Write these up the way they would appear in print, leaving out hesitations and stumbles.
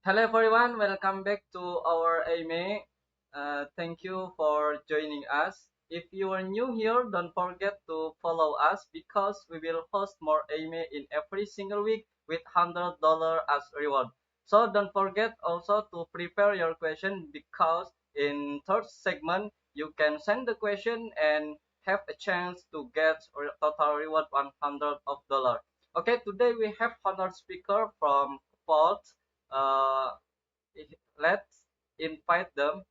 Hello everyone, welcome back to our AMA. Thank you for joining us. If you are new here, don't forget to follow us because we will host more AMA in every single week with $100 as reward. So don't forget also to prepare your question because in third segment you can send the question and have a chance to get total reward $100. Okay, today we have honor speaker from Kvoltz. Uh, let's invite them.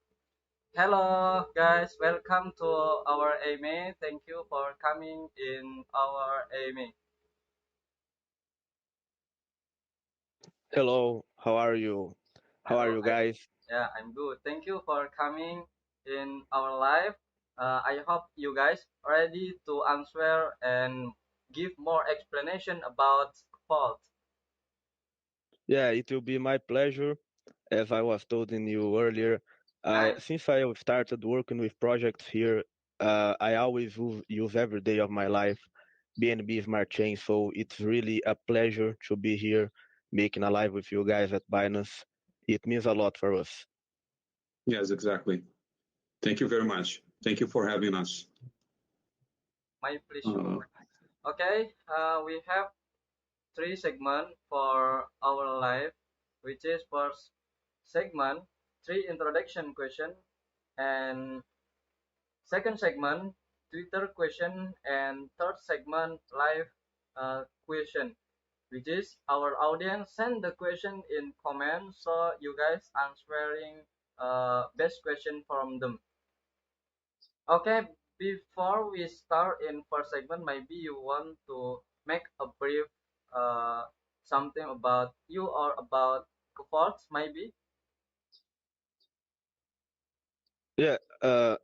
Hello, guys. Welcome to our AMA. Thank you for coming in our AMA. Hello, how are you? How are Hello, you guys? yeah, I'm good. Thank you for coming in our live. I hope you guys ready to answer and give more explanation about fault. Yeah, it will be my pleasure. As I was telling you earlier, Nice. since I have started working with projects here, I always use every day of my life BNB Smart Chain. So it's really a pleasure to be here making a live with you guys at Binance. It means a lot for us. Yes, exactly. Thank you very much. Thank you for having us. My pleasure. Uh, Okay, we have three segments for our live, which is first segment, three introduction question, and second segment, Twitter question, and third segment, live question, which is our audience send the question in comments, so you guys answering best question from them. Okay, before we start in first segment, maybe you want to make a brief uh, something about you or about Kvoltz, maybe. Yeah,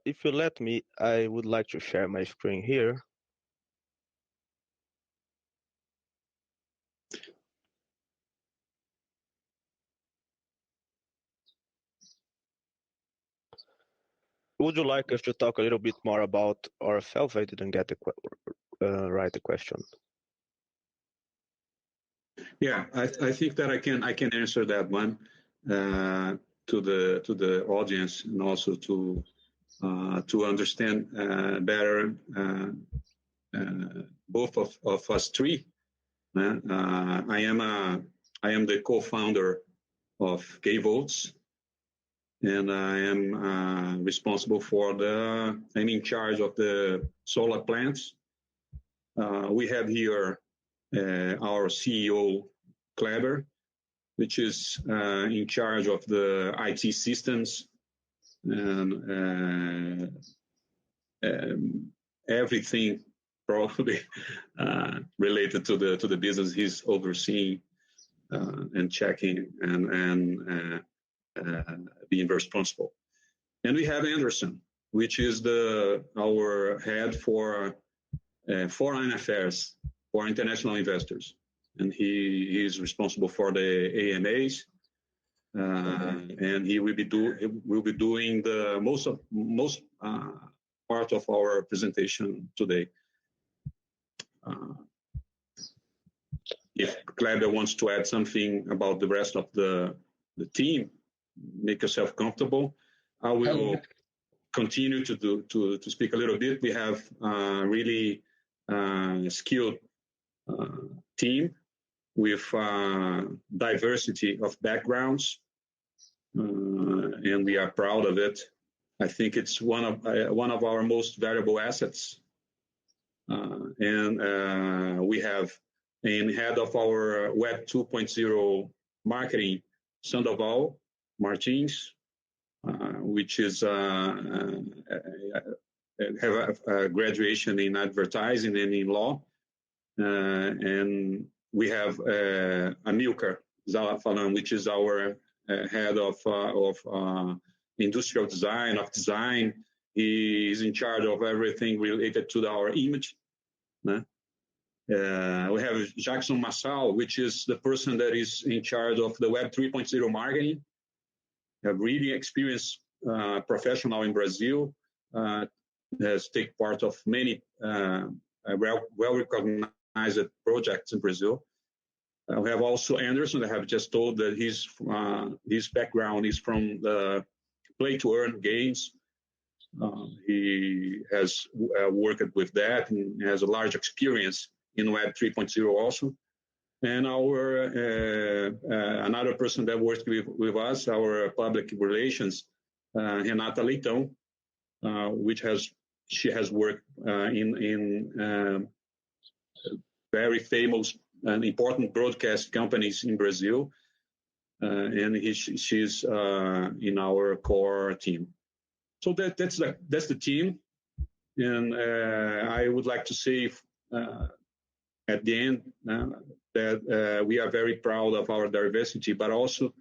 if you let me, I would like to share my screen here. Would you like us to talk a little bit more about ourselves? I didn't get the question. yeah, I think that I can answer that one to the audience and also to understand better both of us three. I am the co-founder of Kvoltz, and I am responsible for I'm in charge of the solar plants. We have here our CEO, Kleber, which is in charge of the IT systems and everything probably related to the business he's overseeing and checking and being responsible. And we have Anderson, which is our head for foreign affairs for international investors, and he is responsible for the AMAs, and he will be doing the most part of our presentation today. If Kleber wants to add something about the rest of the team, make yourself comfortable. I will continue to speak a little bit. We have really skilled team with diversity of backgrounds, and we are proud of it. I think it's one of our most valuable assets. And we have in head of our Web 2.0 marketing, Sandoval Martins, which is have a graduation in advertising and in law. And we have Amilcar Zalafalan, which is our head of industrial design. He is in charge of everything related to our image. We have Jackson Massal, which is the person that is in charge of the Web 3.0 marketing. A really experienced professional in Brazil, has taken part of many well-recognized projects in Brazil. We have also Anderson. I have just told that his background is from the play to earn games. He has worked with that and has a large experience in Web 3.0 also. And our another person that works with us, our public relations, Renata Leitão, she has worked in very famous and important broadcast companies in Brazil, and she's in our core team. So that's the team, and I would like to say at the end that we are very proud of our diversity, but also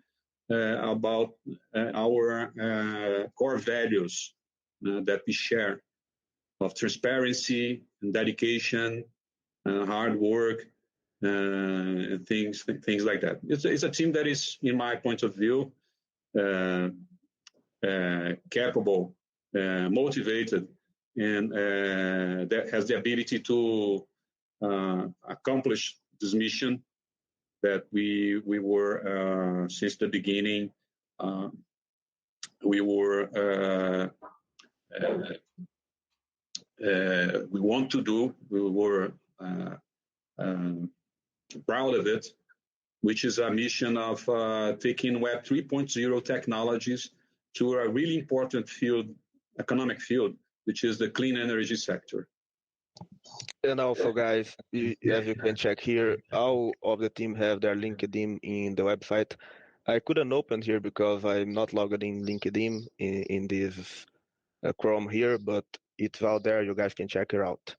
about our core values that we share of transparency and dedication, hard work, and things like that. It's a team that is, in my point of view, capable, motivated, and that has the ability to accomplish this mission that we were since the beginning. We want to do. We were proud of it, which is a mission of taking Web 3.0 technologies to a really important field, economic field, which is the clean energy sector. And also, guys, as you can check here, all of the team have their LinkedIn in the website. I couldn't open here because I'm not logged in LinkedIn in this Chrome here, but it's out there. You guys can check it out.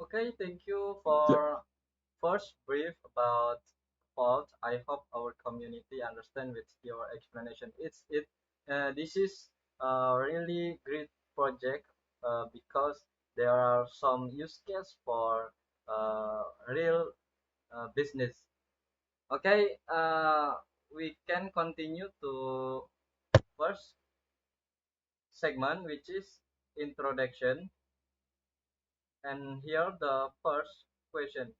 Okay, thank you for first brief about Kvoltz. I hope our community understand with your explanation. This is a really great project because there are some use case for real business. Okay, we can continue to first segment, which is introduction. And here the first question.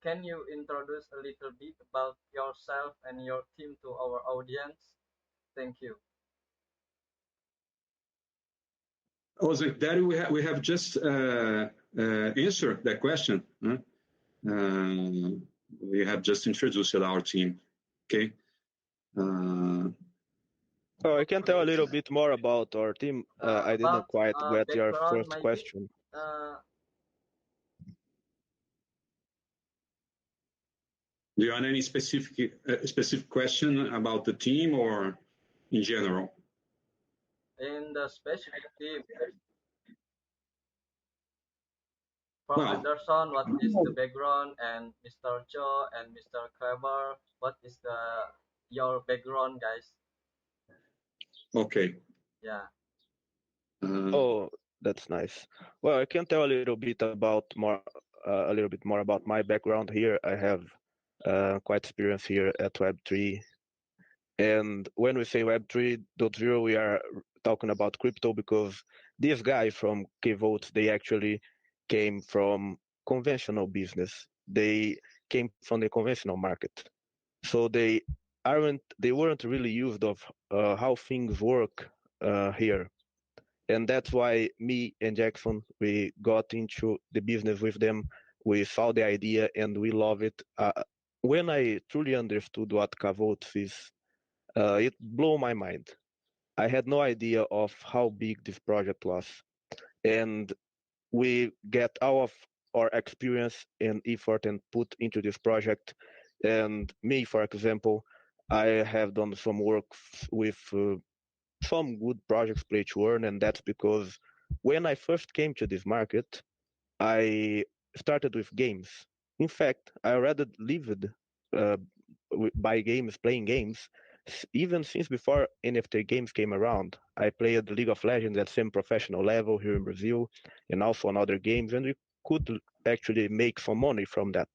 Can you introduce a little bit about yourself and your team to our audience? Thank you. Also, Daddy, we have just answered that question. Huh? We have just introduced our team. Okay. Oh, I can tell a little bit more about our team. I didn't About quite get your background, first maybe. question. Do you have any specific question about the team or in general? In the specific team, from Well, Anderson, what is the background, and Mr. Joe and Mr. Kleber, what is your background, guys? okay. Yeah. Oh, that's nice. Well, I can tell a little bit a little bit more about my background here. I have quite experience here at Web3. And when we say Web 3.0, we are talking about crypto because these guys from Kvoltz, they actually came from conventional business. They came from the conventional market. So they weren't really used of how things work here. And that's why me and Jackson, we got into the business with them. We saw the idea and we love it. When I truly understood what Kvoltz is, it blew my mind. I had no idea of how big this project was. And we get all of our experience and effort and put into this project. And me, for example, I have done some work with some good projects play to earn, and that's because when I first came to this market, I started with games. In fact, I already lived uh, by games, playing games, even since before NFT games came around. I played League of Legends at semi-professional level here in Brazil, and also on other games, and we could actually make some money from that.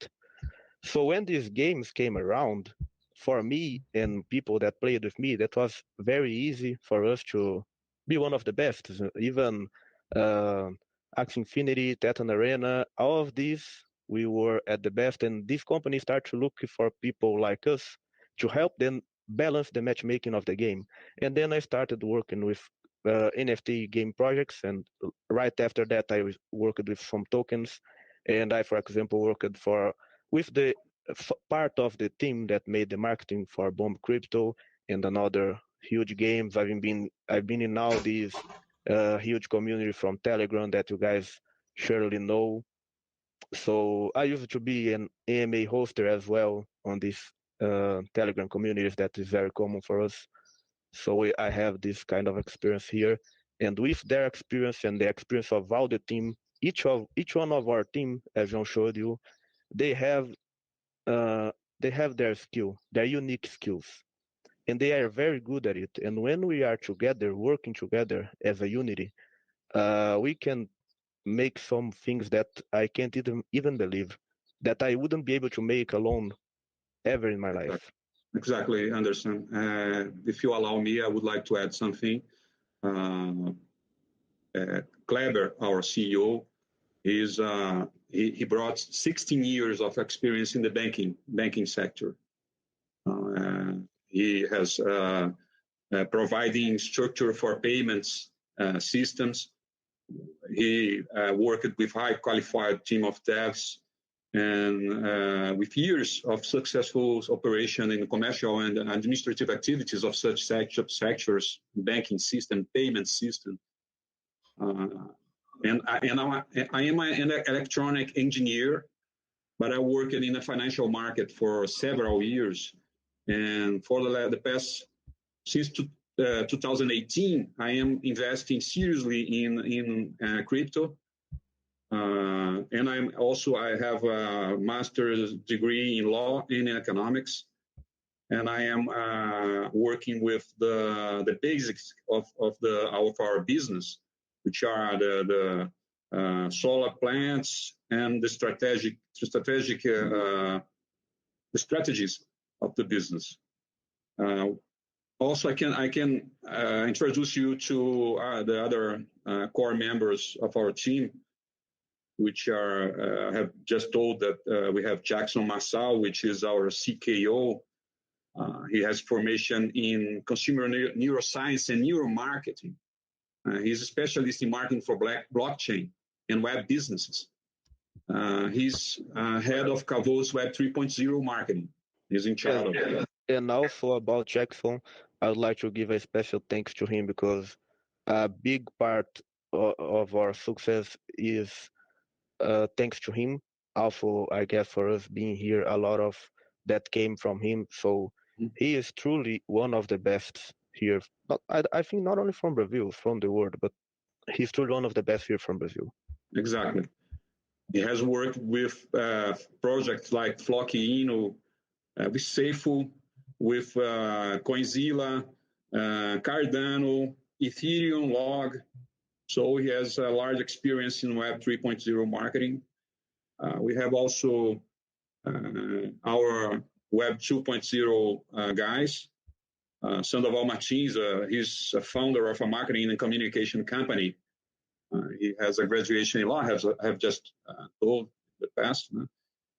So when these games came around, for me and people that played with me, that was very easy for us to be one of the best. Even uh, Axie Infinity, Teton Arena, all of these, we were at the best, and these companies start to look for people like us to help them balance the matchmaking of the game. And then I started working with NFT game projects, and right after that, I worked with some tokens, and I, for example, worked for with the part of the team that made the marketing for Bomb Crypto and another huge games. I've been in all these huge community from Telegram that you guys surely know. So I used to be an AMA hoster as well on these Telegram communities that is very common for us. So I have this kind of experience here, and with their experience and the experience of all the team, each one of our team, as John showed you, they have uh, they have their skill, their unique skills, and they are very good at it. And when we are together, working together as a unity, we can make some things that I can't even believe that I wouldn't be able to make alone ever in my life. Exactly, Anderson. If you allow me, I would like to add something. Uh, Kleber, our CEO, he brought 16 years of experience in the banking sector. He has providing structure for payments systems. He worked with high qualified team of devs and with years of successful operation in commercial and administrative activities of such sectors, banking system, payment system. And I am an electronic engineer, but I worked in the financial market for several years. And for the past, since 2018, I am investing seriously in crypto. And I have a master's degree in law and economics. And I am working with the basics of our business, which are the solar plants and the strategies of the business. Also, I can introduce you to the other core members of our team, which are have just told that we have Jackson Massal, which is our CKO. He has formation in consumer neuroscience and neuromarketing. He's a specialist in marketing for blockchain and web businesses. He's head of Kvoltz Web 3.0 marketing. He's in charge of that. And also about Jackson, I would like to give a special thanks to him because a big part of our success is thanks to him. Also, I guess for us being here, a lot of that came from him. So he is truly one of the best here. But I think not only from Brazil, from the world, but he's truly one of the best here from Brazil. Exactly. He has worked with projects like Flockino, with Seifo, with Coinzilla, Cardano, Ethereum, Log. So he has a large experience in Web 3.0 marketing. We have also our Web 2.0 guys. Sandoval Martins, he's a founder of a marketing and communication company. He has a graduation in law, I have just told in the past.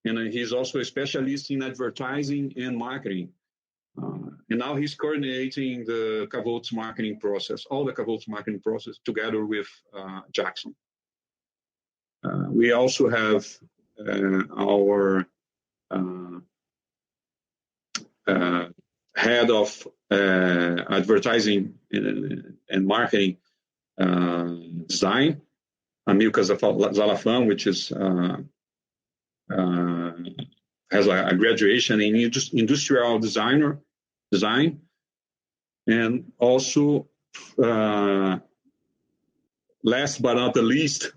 And he's also a specialist in advertising and marketing. And now he's coordinating the Kvoltz marketing process, all the Kvoltz marketing process together with Jackson. We also have our head of advertising and marketing design, Amilcar Zalafan, which is has a graduation in industrial design, and also last but not the least,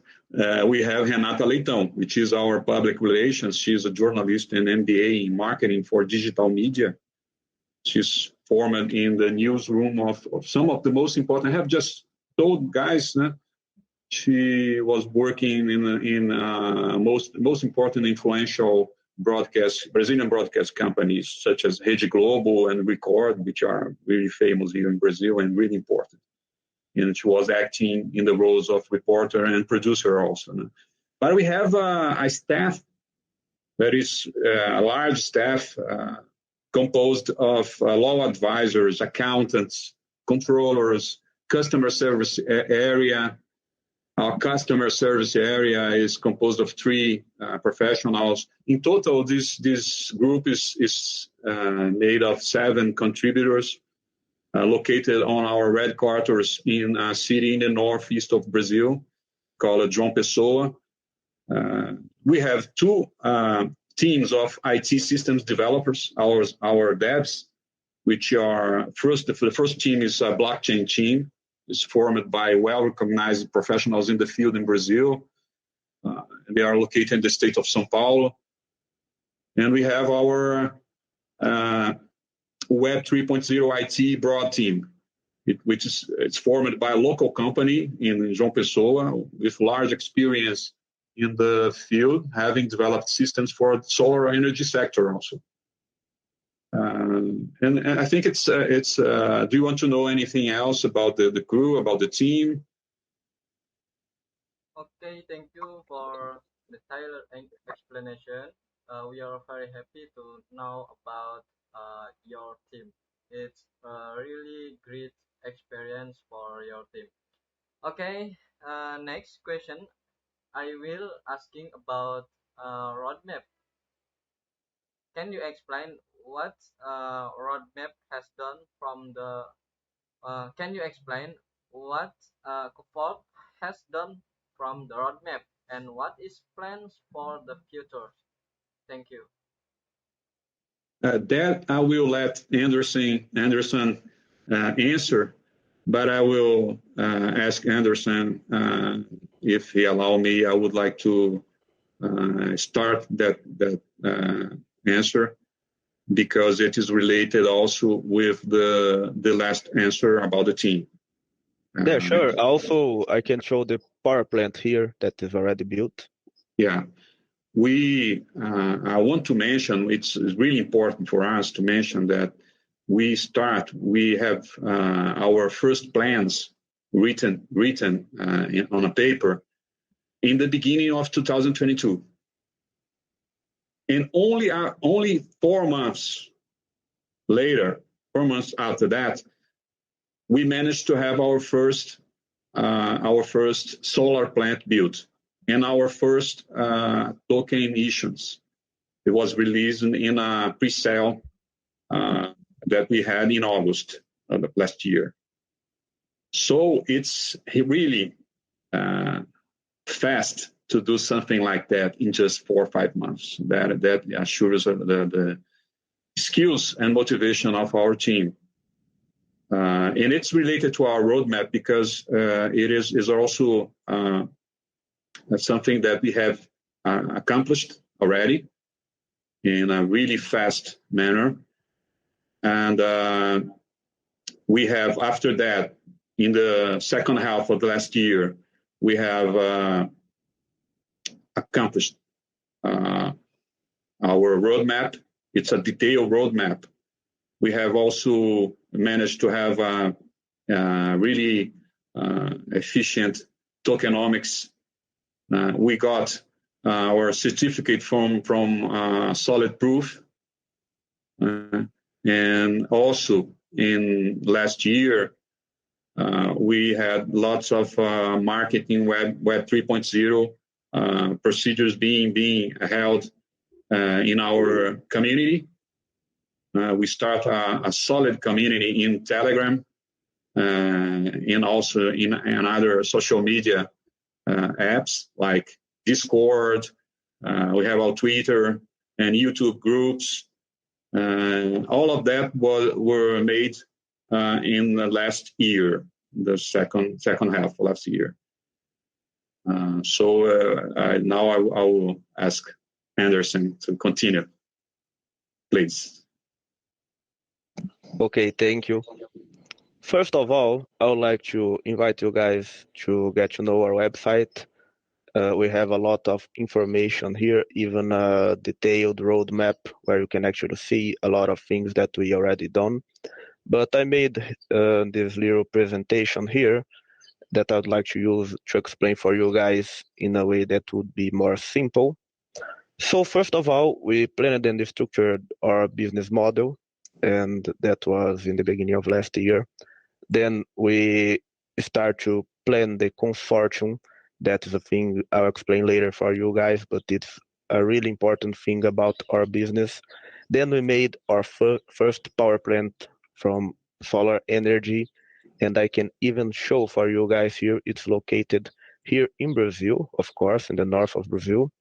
we have Renata Leitão, which is our public relations. She's a journalist and MBA in marketing for digital media. She's formed in the newsroom of some of the most important. I have just told guys, she was working in most important influential Brazilian broadcast companies such as Rede Globo and Record, which are really famous here in Brazil and really important. and she was acting in the roles of reporter and producer also. But we have a staff that is a large staff composed of law advisors, accountants, controllers, customer service area. Our customer service area is composed of 3 professionals. In total, this group is made of 7 contributors located on our headquarters in a city in the northeast of Brazil called João Pessoa. We have 2 teams of IT systems developers, our devs, which are the first team is a blockchain team. It's formed by well-recognized professionals in the field in Brazil. They are located in the state of São Paulo. And we have our Web 3.0 IT broad team, it's formed by a local company in João Pessoa with large experience in the field, having developed systems for the solar energy sector also. And I think it's do you want to know anything else about the crew, about the team? Okay, thank you for the tailored explanation. We are very happy to know about your team. It's a really great experience for your team. Okay, next question. I will asking about roadmap. Can you explain what roadmap has done from the? Can you explain what Kvoltz has done from the roadmap and what is plans for the future? Thank you. That I will let Anderson answer, but I will ask Anderson if he allow me. I would like to start that answer because it is related also with the last answer about the team. Yeah, sure. Also, I can show the power plant here that is already built. Yeah. I want to mention, it's really important for us to mention that we have our first plans written on a paper in the beginning of 2022. And only 4 months later, 4 months after that, we managed to have our first solar plant built. And our first token issuance. It was released in a pre-sale that we had in August of last year. So it's really fast to do something like that in just 4 or 5 months. That assures the skills and motivation of our team. And it's related to our roadmap because it is also that's something that we have accomplished already in a really fast manner. And we have, after that, in the second half of last year, we have accomplished our roadmap. It's a detailed roadmap. We have also managed to have a really efficient tokenomics. We got our certificate from Solid Proof. And also in last year, we had lots of marketing Web 3.0 procedures being held in our community. We start a solid community in Telegram and also in other social media apps like Discord. We have our Twitter and YouTube groups. All of that were made in the last year, the second half of last year. Now I will ask Anderson to continue, please. Okay, thank you. First of all, I would like to invite you guys to get to know our website. We have a lot of information here, even a detailed roadmap where you can actually see a lot of things that we already done. But I made this little presentation here that I'd like to use to explain for you guys in a way that would be more simple. So first of all, we planned and structured our business model, and that was in the beginning of last year. Then we start to plan the consortium. That is a thing I'll explain later for you guys, but it's a really important thing about our business. Then we made our first power plant from solar energy, and I can even show for you guys here. It's located here in Brazil, of course, in the north of Brazil.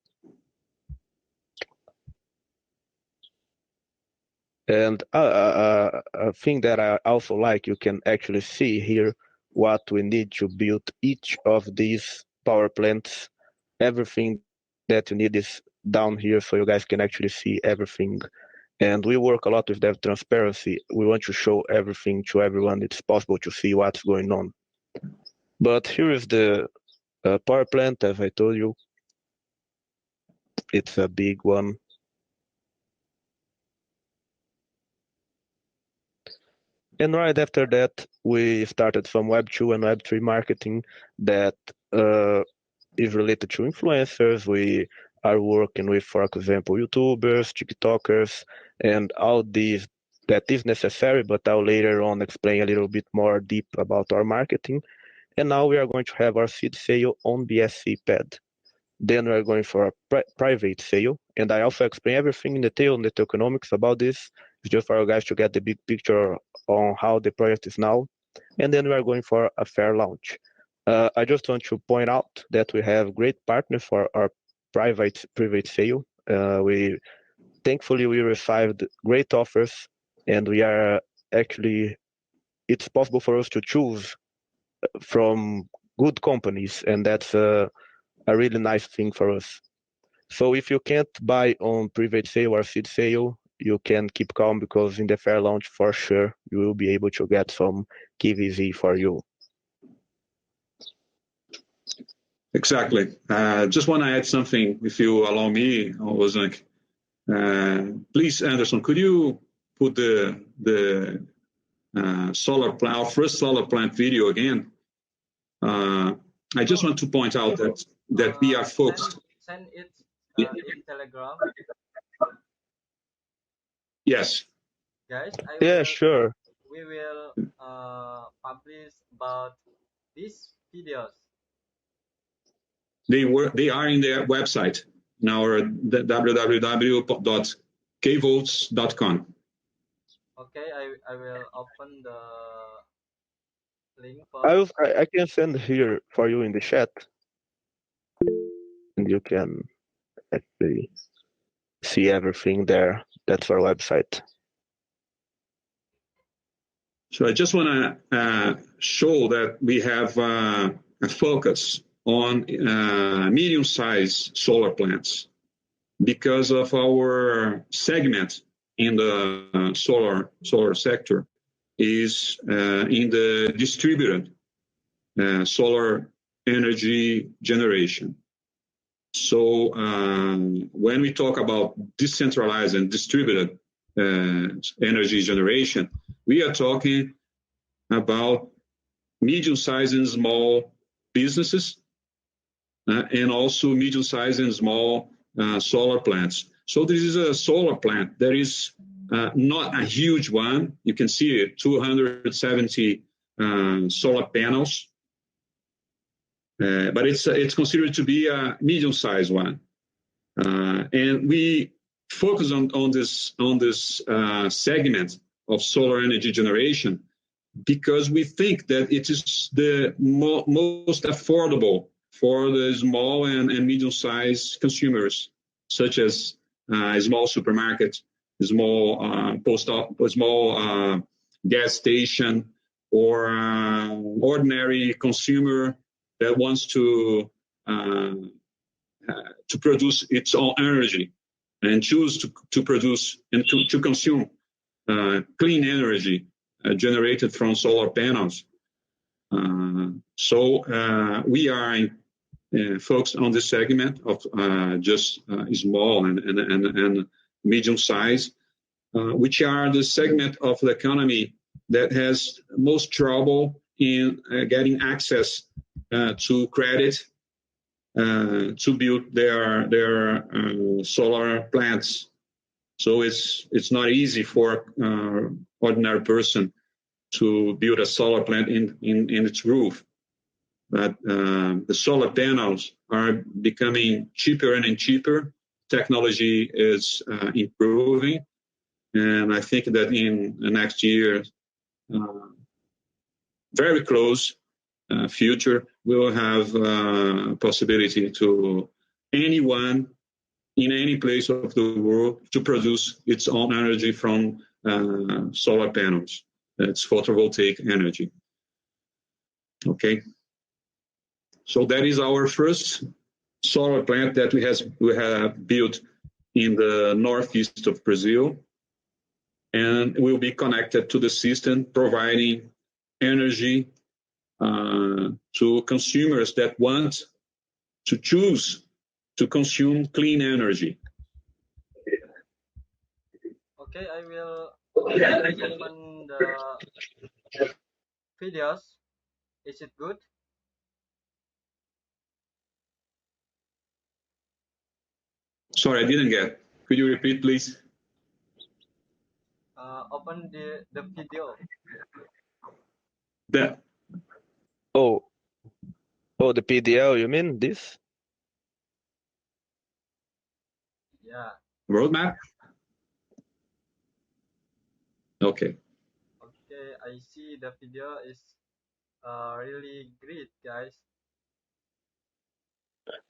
And a thing that I also like, you can actually see here what we need to build each of these power plants. Everything that you need is down here, so you guys can actually see everything. And we work a lot with that transparency. We want to show everything to everyone. It's possible to see what's going on. But here is the power plant, as I told you. It's a big one. And right after that, we started some Web2 and Web3 marketing that is related to influencers. We are working with, for example, YouTubers, TikTokers, and all these that is necessary, but I'll later on explain a little bit more deep about our marketing. And now we are going to have our seed sale on BSC pad. Then we're going for a private sale, and I also explain everything in detail on the tokenomics about this. It's just for you guys to get the big picture on how the project is now. And then we're going for a fair launch. I just want to point out that we have great partners for our private sale. We thankfully we received great offers, and we are actually it's possible for us to choose from good companies, and that's a really nice thing for us. So if you can't buy on private sale or seed sale, you can keep calm because in the fair launch for sure you will be able to get some KVZ for you. Exactly. Just want to add something, if you allow me, Ozank. Please, Anderson, could you put the solar plant, our first solar plant video again? I just want to point out that we are focused. Send it in Telegram. Yes. Guys, Sure. We will publish about these videos. They are in their website, in our www.kvoltz.com. Okay, I will open the link for. I can send here for you in the chat, and you can actually see everything there. That's our website. So I just want to show that we have a focus on medium-sized solar plants because of our segment in the solar sector is in the distributed solar energy generation. So when we talk about decentralized and distributed energy generation, we are talking about medium-sized and small businesses and also medium-sized and small solar plants. So this is a solar plant. There is not a huge one. You can see it, 270 solar panels, but it's considered to be a medium-sized one. And we focus on this segment of solar energy generation because we think that it is the most affordable for the small and medium-sized consumers, such as small supermarkets, small small gas station, or ordinary consumer that wants to produce its own energy and choose to produce and to consume clean energy generated from solar panels. So we are focused on this segment of just small and medium size, which are the segment of the economy that has most trouble in getting access to credit to build their solar plants. So it's not easy for ordinary person to build a solar plant in its roof. But the solar panels are becoming cheaper and cheaper. Technology is improving, and I think that in the next year, very close future, we will have possibility to anyone in any place of the world to produce its own energy from solar panels. It's photovoltaic energy. Okay. So that is our first solar plant that we have built in the northeast of Brazil, and will be connected to the system, providing energy to consumers that want to choose to consume clean energy. Okay, I will open the videos. Is it good? Sorry, I didn't get. Could you repeat, please? Open the video. The Oh, oh, the PDL, you mean this? Yeah. roadmap? Okay. Okay, I see the video is really great, guys.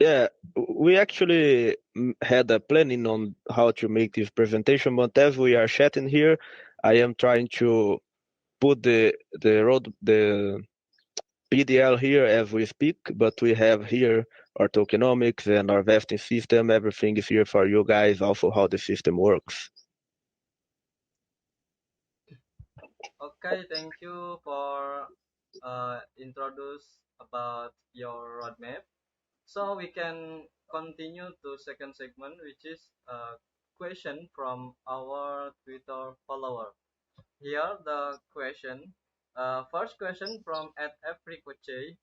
Yeah, we actually had a planning on how to make this presentation, but as we are chatting here, I am trying to put the PDL here as we speak, but we have here our tokenomics and our vesting system. Everything is here for you guys, also how the system works. Okay, thank you for introduce about your roadmap. So we can continue to second segment, which is a question from our Twitter follower. Here the question, first question from at Africoche.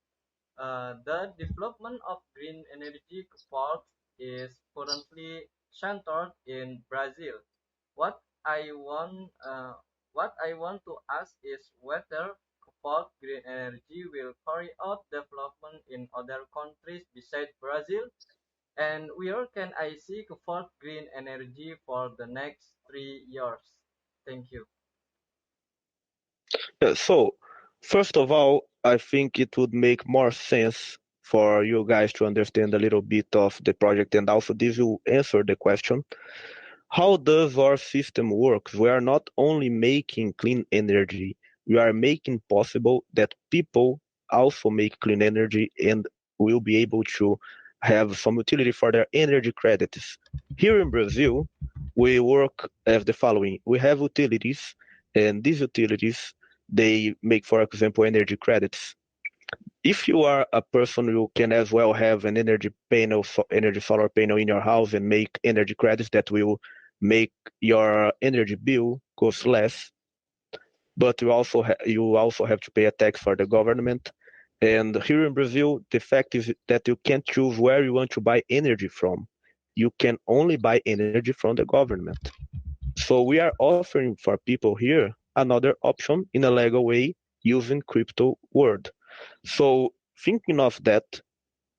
The development of green energy Kvoltz is currently centered in Brazil. What I want, uh, what I want to ask is whether Kvoltz green energy will carry out development in other countries besides Brazil, and where can I see Kvoltz green energy for the next 3 years? Thank you. Yeah, so, first of all, I think it would make more sense for you guys to understand a little bit of the project, and also this will answer the question. How does our system work? We are not only making clean energy, we are making possible that people also make clean energy and will be able to have some utility for their energy credits. Here in Brazil, we work as the following. We have utilities, and these utilities, they make, for example, energy credits. If you are a person who can as well have an energy panel, energy solar panel in your house and make energy credits that will make your energy bill cost less, but you also have to pay a tax for the government. And here in Brazil, the fact is that you can't choose where you want to buy energy from. You can only buy energy from the government. So we are offering for people here another option in a legal way using crypto world. So thinking of that,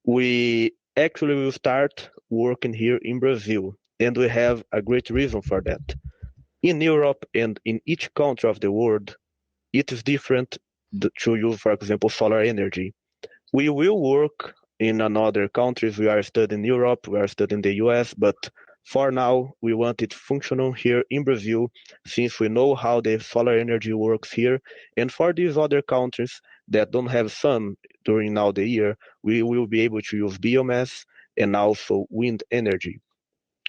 we actually will start working here in Brazil, and we have a great reason for that. In Europe and in each country of the world, it is different to use, for example, solar energy. We will work in another countries. We are studying Europe, we are studying the US, but for now, we want it functional here in Brazil, since we know how the solar energy works here. And for these other countries that don't have sun during now the year, we will be able to use biomass and also wind energy.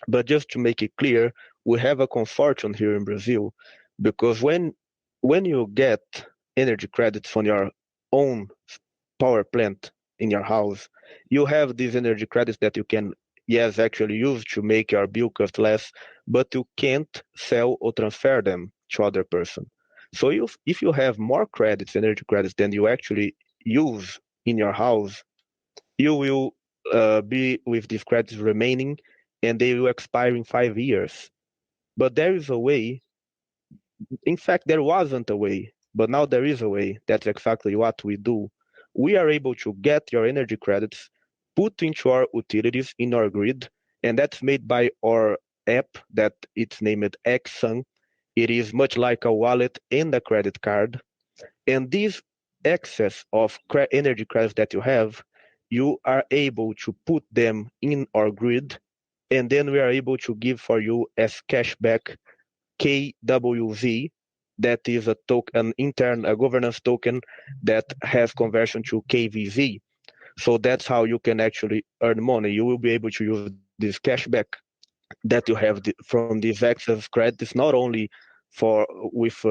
But just to make it clear, we have a consortium here in Brazil because when you get energy credits on your own power plant in your house, you have these energy credits that you can, yes, actually use to make your bill cost less, but you can't sell or transfer them to other person. So if you have more credits, energy credits, than you actually use in your house, you will be with these credits remaining, and they will expire in 5 years. But there is a way. In fact, there wasn't a way, but now there is a way. That's exactly what we do. We are able to get your energy credits, put into our utilities in our grid, and that's made by our app that it's named Xsun. It is much like a wallet and a credit card. And this excess of energy credits that you have, you are able to put them in our grid, and then we are able to give for you as cashback KWZ. That is a token, a governance token that has conversion to KVZ. So that's how you can actually earn money. You will be able to use this cashback that you have from these excess credits, not only for with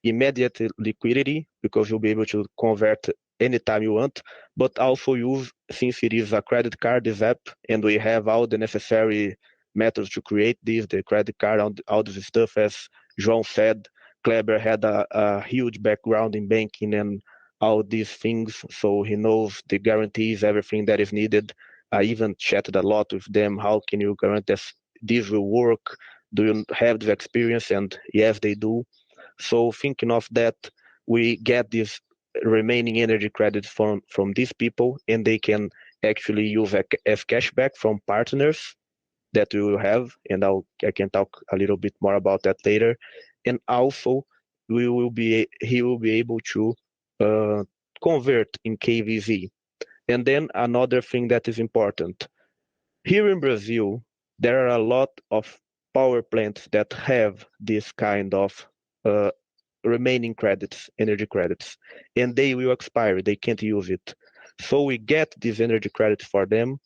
immediate liquidity, because you'll be able to convert anytime you want, but also use, since it is a credit card, this app, and we have all the necessary methods to create this, the credit card, all this stuff. As João said, Kleber had a huge background in banking and all these things, so he knows the guarantees, everything that is needed. I even chatted a lot with them. How can you guarantee this will work? Do you have this experience? And yes, they do. So thinking of that, we get these remaining energy credits from these people, and they can actually use as cashback from partners that we will have, and I can talk a little bit more about that later. And also, he will be able to uh, convert in KVZ. And then another thing that is important, here in Brazil, there are a lot of power plants that have this kind of uh, remaining credits, energy credits, and they will expire. They can't use it. So we get these energy credits for them,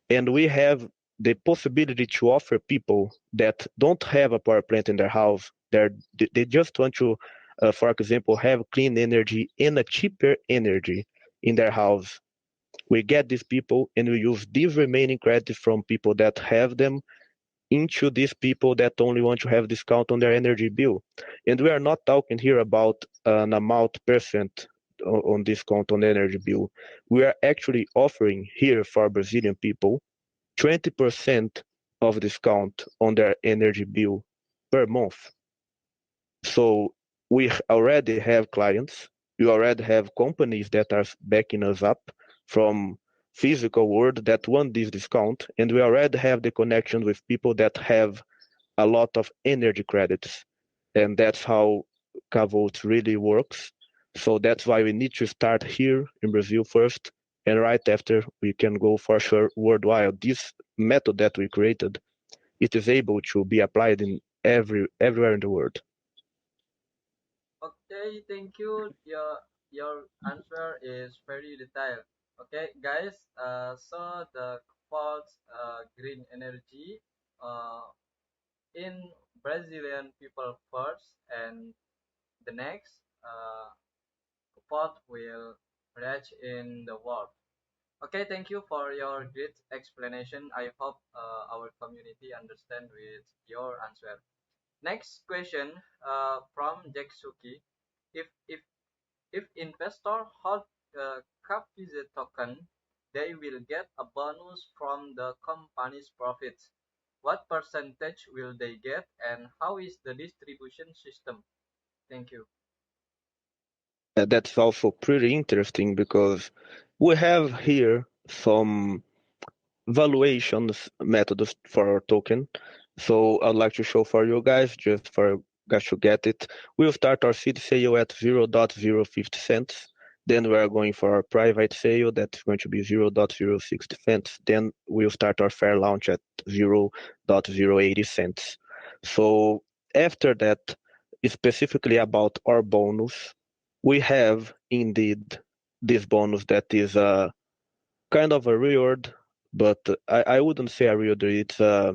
and we have the possibility to offer people that don't have a power plant in their house. They just want to, for example, have clean energy and a cheaper energy in their house. We get these people and we use these remaining credits from people that have them into these people that only want to have discount on their energy bill. And we are not talking here about an amount percent on discount on the energy bill. We are actually offering here for Brazilian people 20% of discount on their energy bill per month. So we already have clients, we already have companies that are backing us up from physical world that want this discount, and we already have the connection with people that have a lot of energy credits, and that's how Kvoltz really works. So that's why we need to start here in Brazil first, and right after we can go for sure worldwide. This method that we created, it is able to be applied in everywhere in the world. Okay, thank you. Your answer is very detailed. Okay, guys. So the Kvoltz green energy in Brazilian people first, and the next Kvoltz will reach in the world. Okay, thank you for your great explanation. I hope our community understand with your answer. Next question from Jacksuki. If If investors hold the KPZ token, they will get a bonus from the company's profits. What percentage will they get, and how is the distribution system? Thank you. That's also pretty interesting because we have here some valuations methods for our token. So I'd like to show for you guys, just for you guys to get it. We'll start our seed sale at 0.050 cents. Then we are going for our private sale, that's going to be 0.060 cents. Then we'll start our fair launch at 0.080 cents. So after that, specifically about our bonus, we have indeed this bonus that is kind of a reward, but I wouldn't say a reward. It's a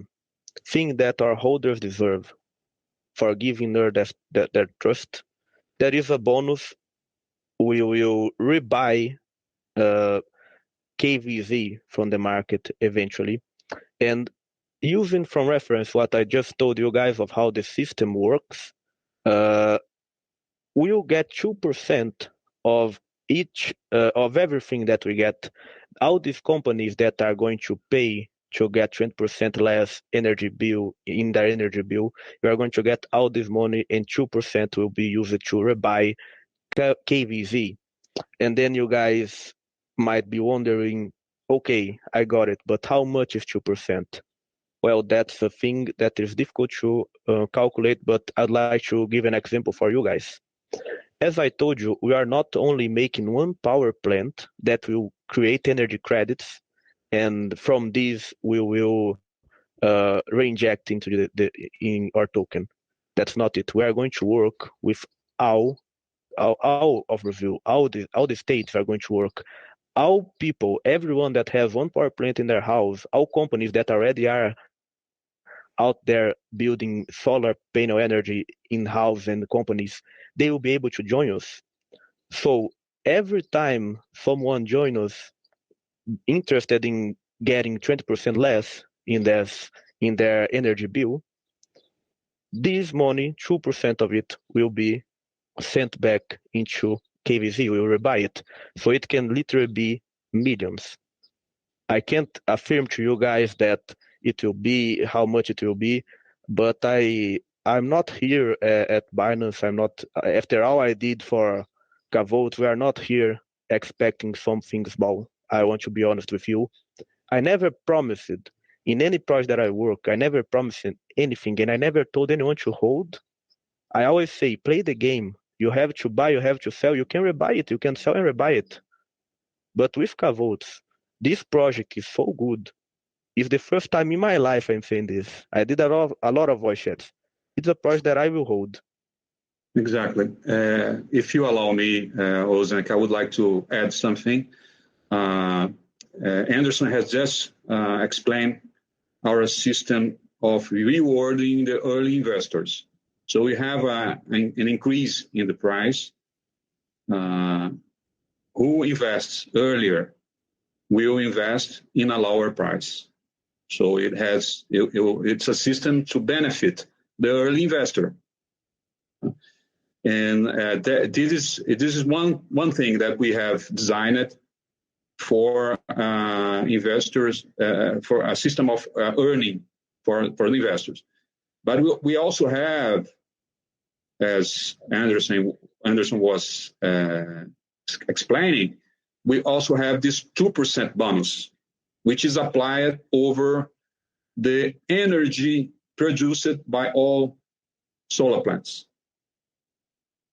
thing that our holders deserve for giving their trust. There is a bonus. We will rebuy uh, KVZ from the market eventually. And using from reference what I just told you guys of how the system works, uh, we'll get 2% of each of everything that we get. All these companies that are going to pay to get 20% less energy bill in their energy bill, you are going to get all this money, and 2% will be used to rebuy KVZ. And then you guys might be wondering, okay, I got it, but how much is 2%? Well, that's a thing that is difficult to calculate, but I'd like to give an example for you guys. As I told you, we are not only making one power plant that will create energy credits, and from these we will reinject into in our token. That's not it. We are going to work with all all of Brazil, all the states are going to work. All people, everyone that has one power plant in their house, all companies that already are out there building solar panel energy in-house and companies, they will be able to join us. So every time someone joins us interested in getting 20% less in their energy bill, this money, 2% of it will be sent back into KVZ. We will rebuy it. So it can literally be millions. I can't affirm to you guys that it will be how much it will be, but I'm not here at Binance. I'm not after all I did for Kvoltz. We are not here expecting something small. I want to be honest with you. I never promised in any project that I work. I never promised anything, and I never told anyone to hold. I always say, play the game. You have to buy, you have to sell. You can rebuy it, you can sell and rebuy it. But with Kvoltz, this project is so good. It's the first time in my life I'm saying this. I did a lot of voice chats. It's a project that I will hold. Exactly. If you allow me, Ozan, I would like to add something. Anderson has just explained our system of rewarding the early investors. So we have an increase in the price. Who invests earlier will invest in a lower price. So it's a system to benefit the early investor. And this is one thing that we have designed for investors, for a system of earning for the investors. But we also have, as Anderson was explaining, we also have this 2% bonus, which is applied over the energy produced by all solar plants.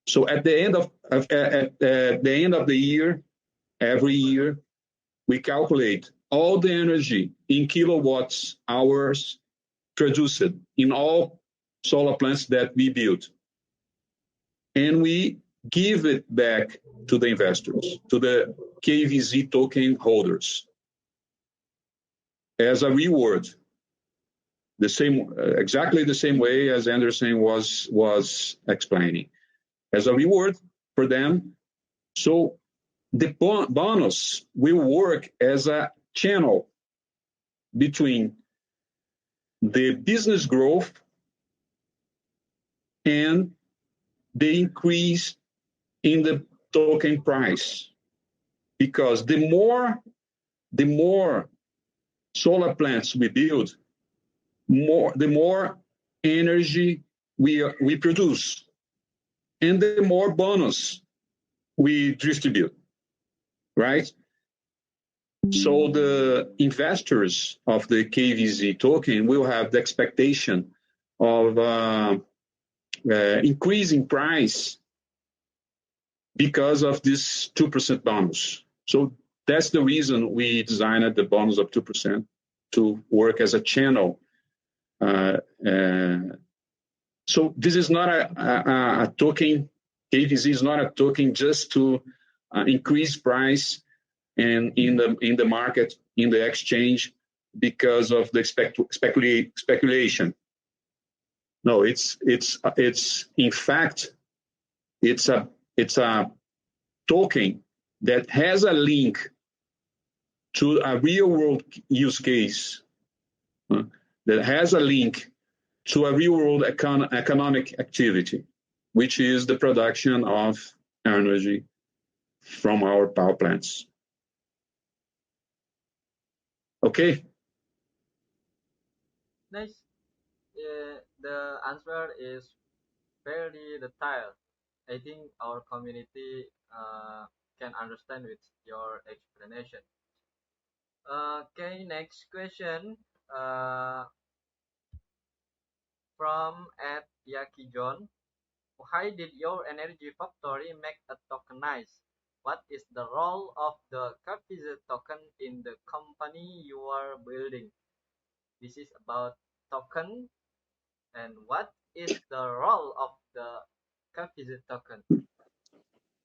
So at the end of the year, every year, we calculate all the energy in kilowatts hours produced in all solar plants that we build. And we give it back to the investors, to the KVZ token holders, as a reward. Exactly the same way as Anderson was explaining, as a reward for them. So the bonus will work as a channel between the business growth and the increase in the token price. Because the more solar plants we build, the more energy we produce, and the more bonus we distribute, right? So the investors of the KVZ token will have the expectation of increasing price because of this 2% bonus. So that's the reason we designed the bonus of 2% to work as a channel. So this is not a token. KVZ is not a token just to increase price and in the market, in the exchange, because of the speculation. No, it's in fact it's a token that has a link to a real world use case, that has a link to a real world economic activity. which is the production of energy from our power plants. Okay. Nice. The answer is very detailed. I think our community can understand with your explanation. Okay, next question from at Yakijon. Why did your energy factory make a tokenized? What is the role of the Kvoltz token in the company you are building? This is about token, and what is the role of the Kvoltz token?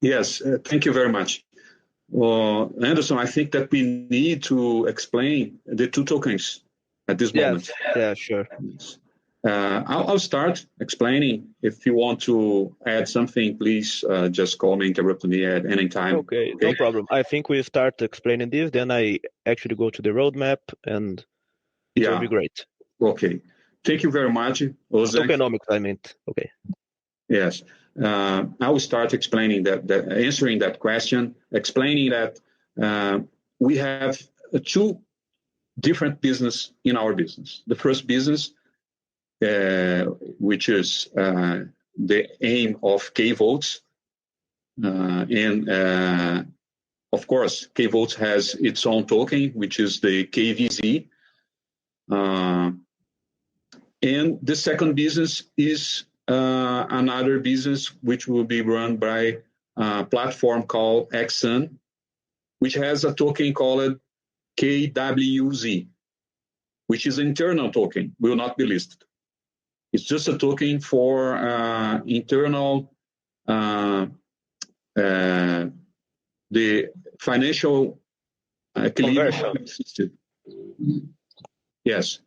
Yes, thank you very much. Anderson, I think that we need to explain the two tokens at this moment. Yeah, sure. I'll start explaining. If you want to add something, please just call me, interrupt me at any time. Okay, no problem. I think we start explaining this, then I actually go to the roadmap, and it will be great. Okay. Thank you very much, Jose. Tokenomics, I meant. Okay. Yes. I will start explaining answering that question, explaining that we have two different business in our business. The first business, which is the aim of Kvoltz, and of course, Kvoltz has its own token, which is the KVZ. And the second business is another business which will be run by a platform called Exxon, which has a token called KWZ, which is an internal token, will not be listed. It's just a token for internal, the financial equilibrium system. Yes,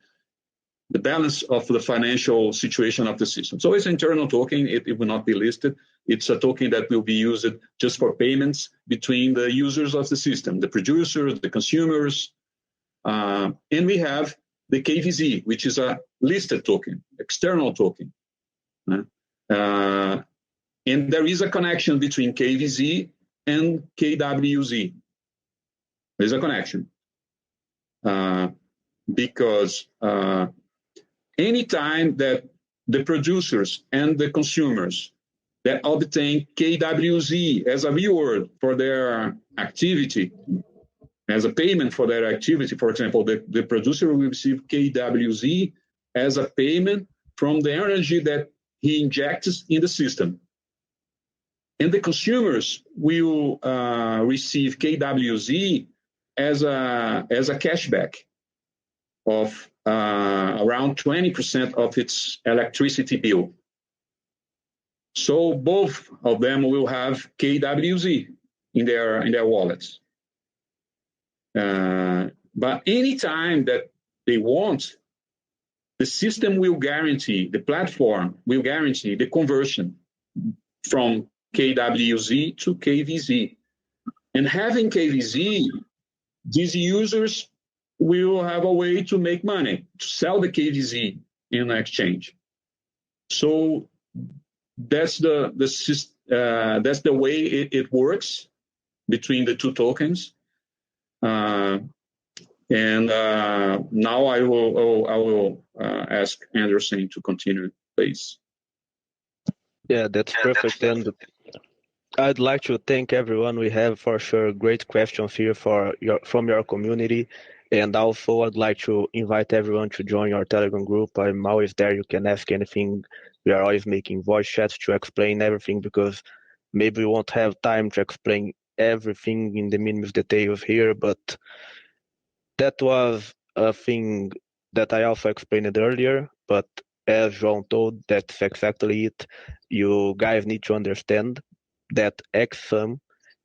the balance of the financial situation of the system. So it's an internal token, it will not be listed. It's a token that will be used just for payments between the users of the system, the producers, the consumers. And we have the KVZ, which is a listed token, external token. And there is a connection between KVZ and KWZ. There's a connection. Because anytime that the producers and the consumers that obtain KWZ as a reward for their activity, as a payment for their activity, for example, the producer will receive KWZ as a payment from the energy that he injects in the system. And the consumers will receive KWZ as a cashback of around 20% of its electricity bill. So both of them will have KWZ in their wallets. But anytime that they want, the system will guarantee, the platform will guarantee the conversion from KWZ to KVZ. And having KVZ, these users will have a way to make money, to sell the KVZ in exchange. So that's the way it works between the two tokens. And now I will ask Anderson to continue, please. Yeah, that's perfect. And I'd like to thank everyone. We have for sure great questions here from your community. And also I'd like to invite everyone to join our Telegram group. I'm always there. You can ask anything. We are always making voice chats to explain everything, because maybe we won't have time to explain everything in the minimum details here, but that was a thing that I also explained earlier. But as João told, that's exactly it. You guys need to understand that Exxon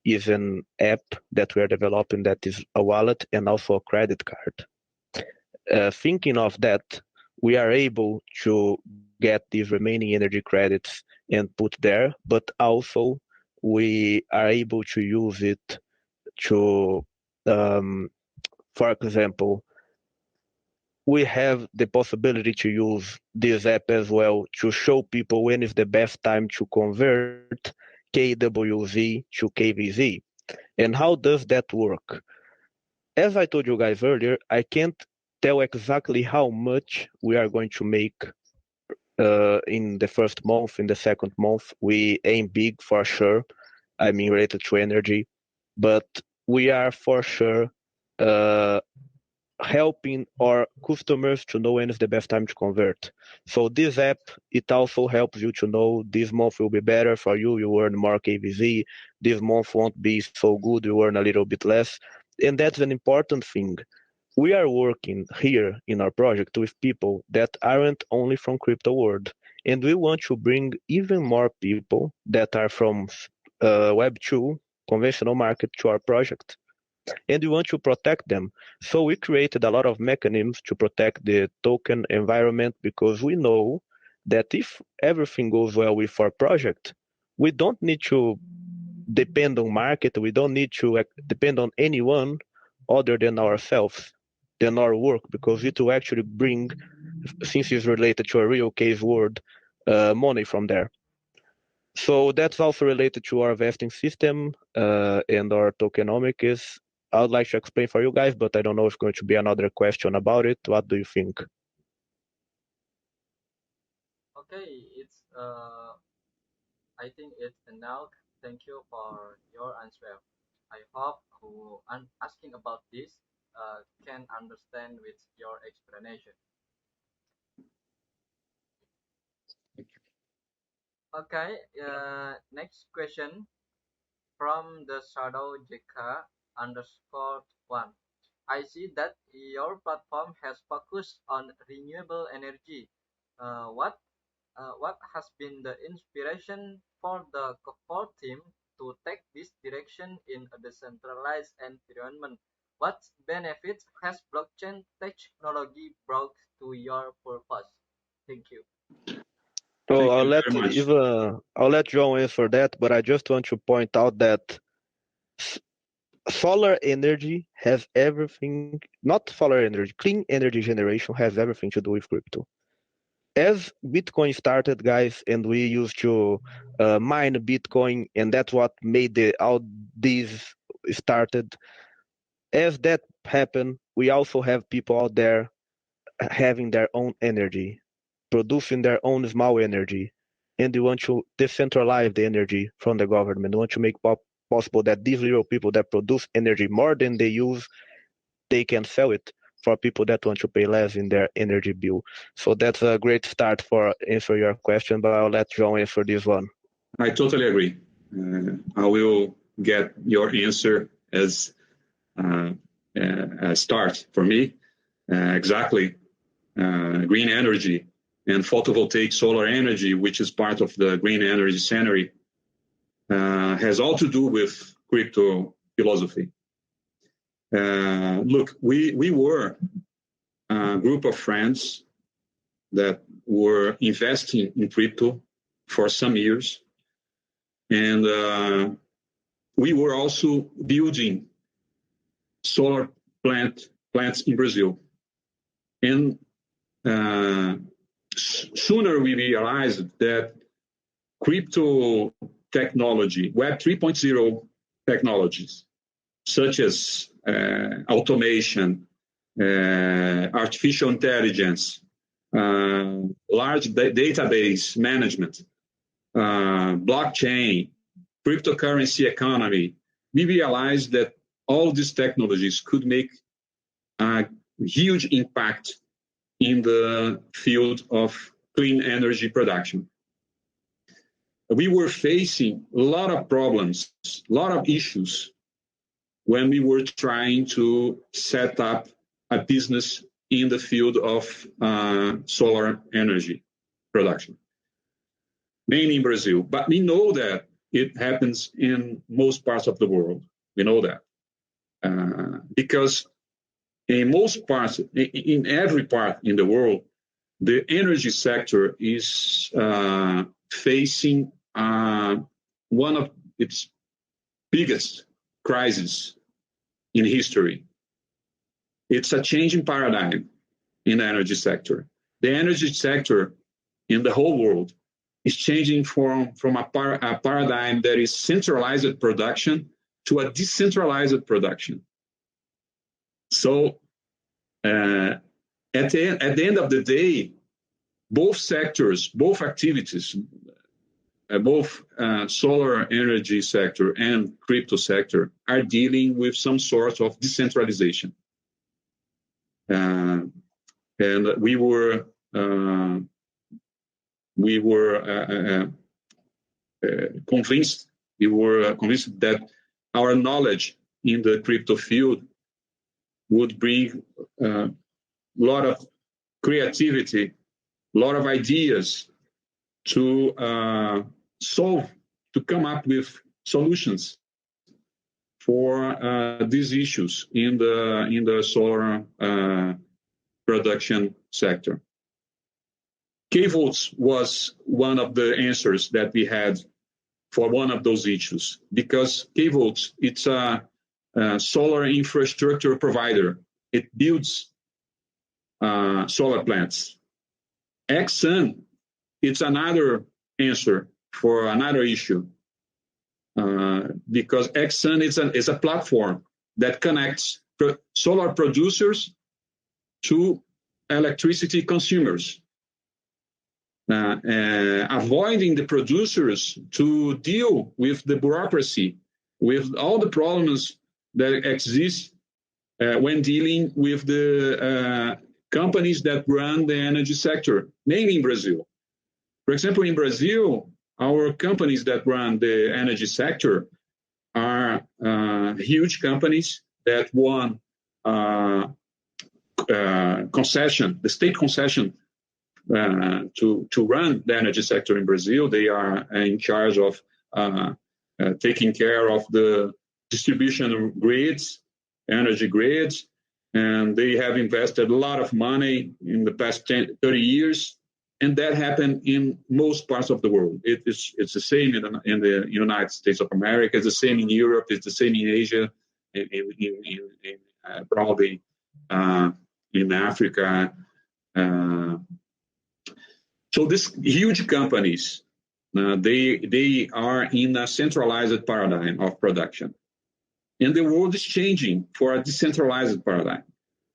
is an app that we are developing that is a wallet and also a credit card. Thinking of that, we are able to get these remaining energy credits and put there, but also we are able to use it to, for example, we have the possibility to use this app as well to show people when is the best time to convert KWZ to KVZ. And how does that work? As I told you guys earlier, I can't tell exactly how much we are going to make in the first month, in the second month. We aim big for sure. I mean, related to energy, but we are for sure uh, helping our customers to know when is the best time to convert. So this app, it also helps you to know this month will be better for you, you earn more KVZ, this month won't be so good, you earn a little bit less. And that's an important thing. We are working here in our project with people that aren't only from crypto world, and we want to bring even more people that are from Web2 conventional market to our project, and we want to protect them. So we created a lot of mechanisms to protect the token environment because we know that if everything goes well with our project, we don't need to depend on market, we don't need to depend on anyone other than ourselves, than our work, because it will actually bring, since it's related to a real case world, money from there. So that's also related to our vesting system and our tokenomics. I would like to explain for you guys, but I don't know if going to be another question about it. What do you think? Okay, it's I think it's enough. Thank you for your answer. I hope who asking about this can understand with your explanation. Okay, next question from the shadow JK underscore one. I see that your platform has focused on renewable energy. What what has been the inspiration for the Kvoltz team to take this direction in a decentralized environment? What benefits has blockchain technology brought to your purpose? Thank you. So Thank you very much. I'll let João answer that, but I just want to point out that s- solar energy has everything, not solar energy, clean energy generation has everything to do with crypto. As Bitcoin started, guys, and we used to mine Bitcoin, and that's what made all these started. As that happened, we also have people out there having their own energy, producing their own small energy, and they want to decentralize the energy from the government. They want to make possible that these little people that produce energy more than they use, they can sell it for people that want to pay less in their energy bill. So that's a great start for answer your question, but I'll let John answer this one. I totally agree. I will get your answer as a start for me. Exactly. Green energy and photovoltaic solar energy, which is part of the green energy scenario, has all to do with crypto philosophy. Look, we were a group of friends that were investing in crypto for some years. And we were also building solar plants in Brazil. And sooner we realized that crypto technology, Web 3.0 technologies, such as automation, artificial intelligence, large database management, blockchain, cryptocurrency economy, we realized that all these technologies could make a huge impact in the field of clean energy production. We were facing a lot of problems, a lot of issues when we were trying to set up a business in the field of solar energy production, mainly in Brazil. But we know that it happens in most parts of the world. We know that. Because in most parts, in every part in the world, the energy sector is facing one of its biggest crises in history. It's a changing paradigm. in the energy sector. The energy sector in the whole world is changing from a paradigm that is centralized production to a decentralized production. So at the end of the day, both sectors, both activities, both solar energy sector and crypto sector are dealing with some sort of decentralization. And we were convinced that our knowledge in the crypto field would bring a lot of creativity, a lot of ideas to come up with solutions for these issues in the solar production sector. Kvoltz was one of the answers that we had for one of those issues, because Kvoltz, it's a solar infrastructure provider. It builds solar plants. Exxon, it's another answer for another issue, because Exxon is a platform that connects solar producers to electricity consumers, avoiding the producers to deal with the bureaucracy, with all the problems that exist when dealing with the companies that run the energy sector, mainly in Brazil. For example, in Brazil, our companies that run the energy sector are huge companies that won concession, the state concession to run the energy sector in Brazil. They are in charge of taking care of the distribution grids, energy grids, and they have invested a lot of money in the past 30 years, and that happened in most parts of the world. It's the same in the United States of America, it's the same in Europe, it's the same in Asia, probably in Africa. So these huge companies, they are in a centralized paradigm of production. And the world is changing for a decentralized paradigm.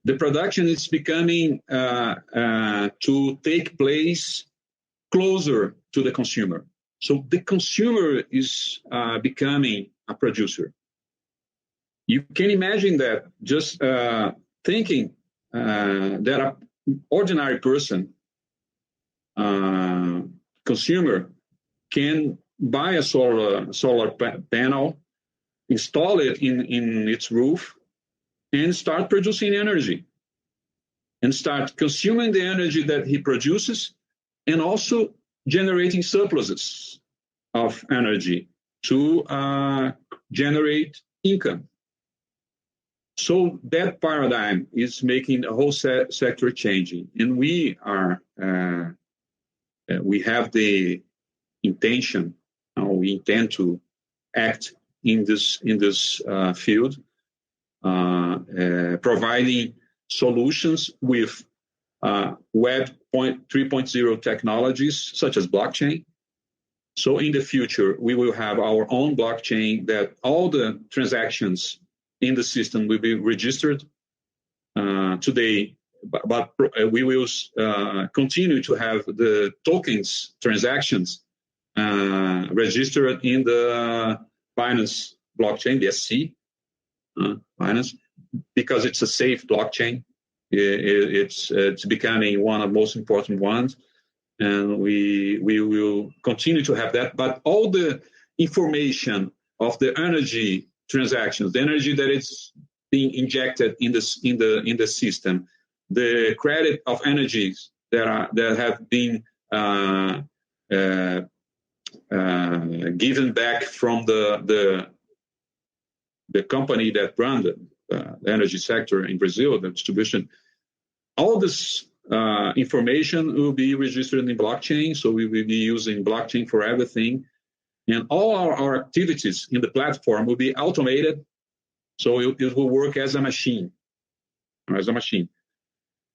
The production is becoming to take place closer to the consumer. So the consumer is becoming a producer. You can imagine that, just thinking that an ordinary person, consumer, can buy a solar panel, install it in its roof, and start producing energy, and start consuming the energy that he produces, and also generating surpluses of energy to generate income. So that paradigm is making the whole sector changing, and we have the intention, we intend to act in this field, providing solutions with Web 3.0 technologies such as blockchain. So in the future, we will have our own blockchain that all the transactions in the system will be registered today, but we will continue to have the tokens transactions registered in the Binance blockchain, the SC, Binance, because it's a safe blockchain. It's becoming one of the most important ones, and we will continue to have that. But all the information of the energy transactions, the energy that is being injected in the system, the credit of energies that have been given back from the company that run the energy sector in Brazil, the distribution, all this information will be registered in blockchain. So we will be using blockchain for everything. And all our activities in the platform will be automated. So it will work as a machine.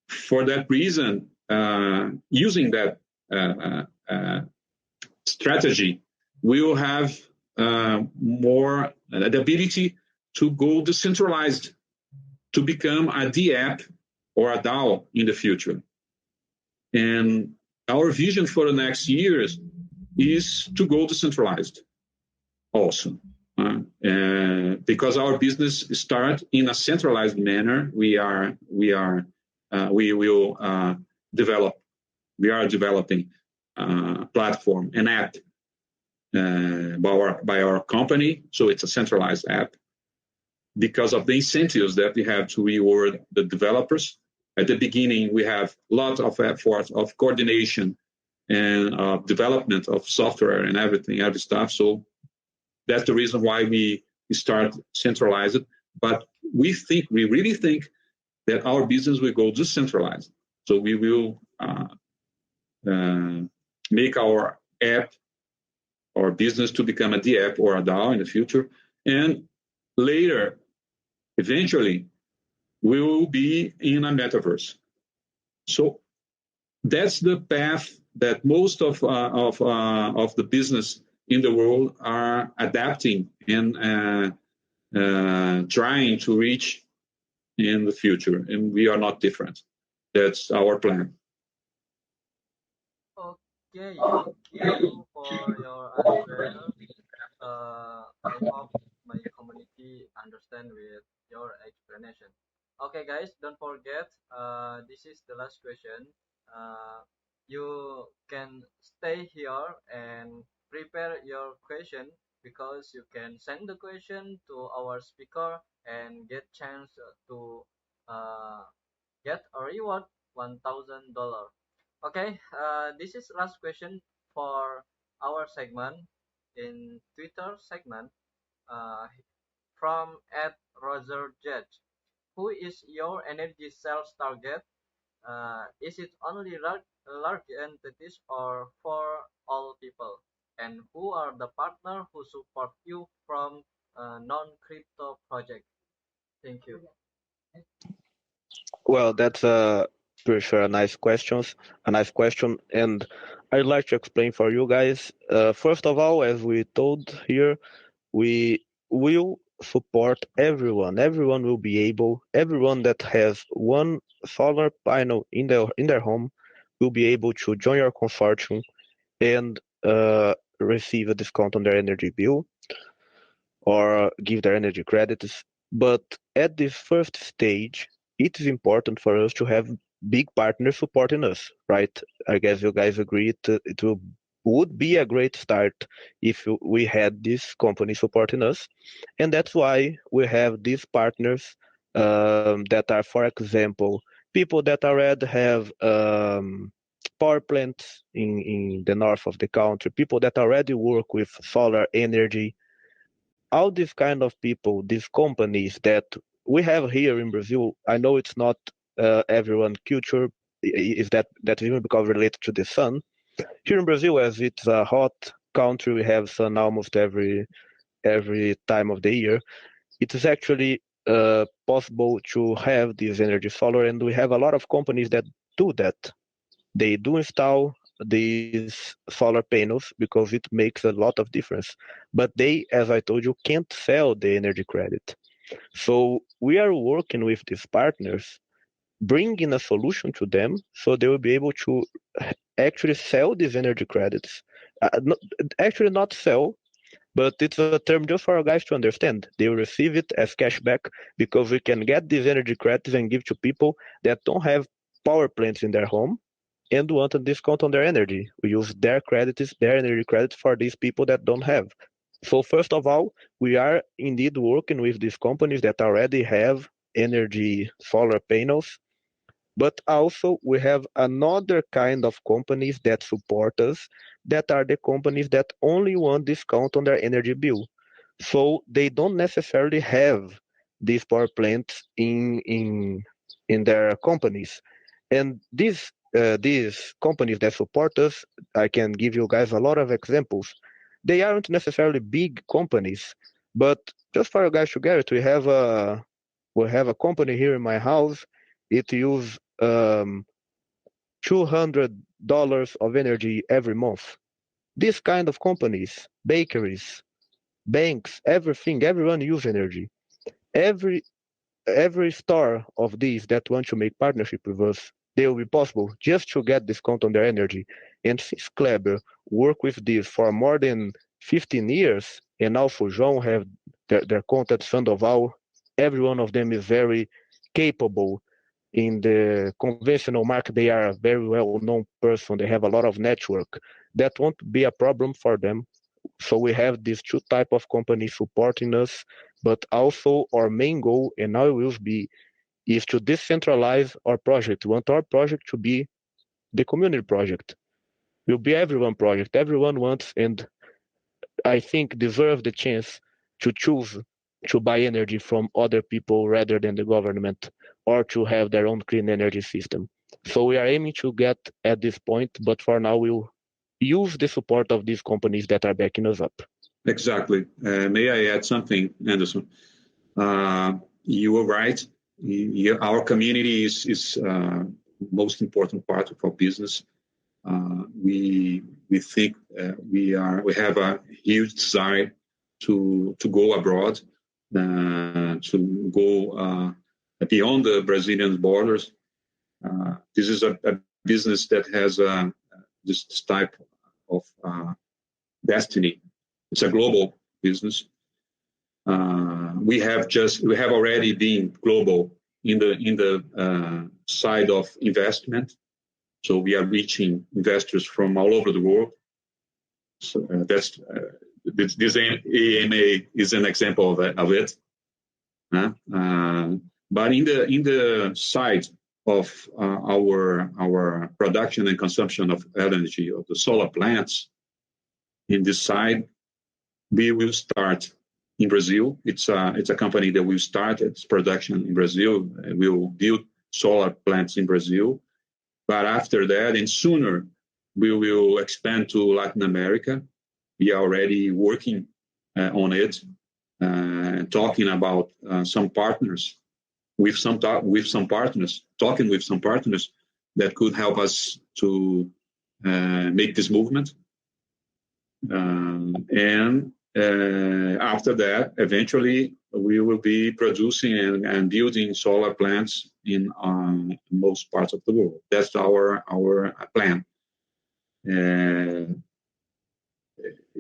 for that reason, using that strategy, we will have more the ability to go decentralized, to become a DApp or a DAO in the future. And our vision for the next years is to go decentralized also. Because our business start in a centralized manner, we will develop. We are developing platform, an app by our company, so it's a centralized app. Because of the incentives that we have to reward the developers. At the beginning, we have lots of effort of coordination and development of software and every stuff. So that's the reason why we start centralized. But we really think that our business will go decentralized. So we will make our app or business to become a DApp or a DAO in the future. And later, eventually, we will be in a metaverse. So that's the path that most of the business in the world are adapting and trying to reach in the future, and we are not different. That's our plan. Okay, thank you for your answer. I hope my community understand with your explanation. Okay, guys, don't forget. This is the last question. You can stay here and prepare your question because you can send the question to our speaker and get chance to uh, get a reward $1,000. Okay, this is last question for our segment in Twitter segment uh, from at Roger Judge. Who is your energy sales target? Is it only large entities or for all people? And who are the partner who support you from non-crypto project? Thank you. Well, that's pretty sure a nice question, and I'd like to explain for you guys. First of all, as we told here, we will support everyone. Everyone that has one solar panel in their home will be able to join our consortium and receive a discount on their energy bill or give their energy credits. But at this first stage, it is important for us to have big partners supporting us, right? I guess you guys agree would be a great start if we had this company supporting us. And that's why we have these partners that are, for example, people that already have power plants in the north of the country, people that already work with solar energy, all these kind of people, these companies that we have here in Brazil. I know it's not everyone culture is that even because related to the sun. Here in Brazil, as it's a hot country, we have sun almost every time of the year. It is actually possible to have this energy solar, and we have a lot of companies that do that. They do install these solar panels because it makes a lot of difference. But they, as I told you, can't sell the energy credit. So we are working with these partners, bringing a solution to them so they will be able to actually sell these energy credits. Not, actually, not sell, but it's a term just for our guys to understand. They will receive it as cashback because we can get these energy credits and give to people that don't have power plants in their home and want a discount on their energy. We use their credits, their energy credits for these people that don't have. So first of all, we are indeed working with these companies that already have energy solar panels, but also we have another kind of companies that support us that are the companies that only want discount on their energy bill. So they don't necessarily have these power plants in their companies. And these companies that support us, I can give you guys a lot of examples. They aren't necessarily big companies, but just for you guys to get it, we have a company here in my house. It use um, $200 of energy every month. These kind of companies, bakeries, banks, everything, everyone use energy. Every every store of these that want to make partnership with us, they will be possible just to get discount on their energy. And since Kleber work with this for more than 15 years, and also João have their contact, Sandoval, every one of them is very capable in the conventional market. They are a very well-known person. They have a lot of network. That won't be a problem for them. So we have these two type of companies supporting us, but also our main goal and now will be is to decentralize our project. We want our project to be the community project. Will be everyone project. Everyone wants and I think deserve the chance to choose to buy energy from other people rather than the government or to have their own clean energy system. So we are aiming to get at this point, but for now we'll use the support of these companies that are backing us up. Exactly. May I add something, Anderson? You are right. Our community is most important part of our business. We think we have a huge desire to go abroad, to go beyond the Brazilian borders. This is a business that has this type of destiny. It's a global business. We have already been global in the side of investment. So we are reaching investors from all over the world. So that's this AMA is an example of it. But in the side of our production and consumption of energy of the solar plants, in this side, we will start in Brazil. It's a company that will start its production in Brazil. We will build solar plants in Brazil. But after that, and sooner, we will expand to Latin America. We are already working on it, talking about some partners, talking with some partners that could help us to make this movement. And after that, eventually, we will be producing and building solar plants in most parts of the world. That's our plan.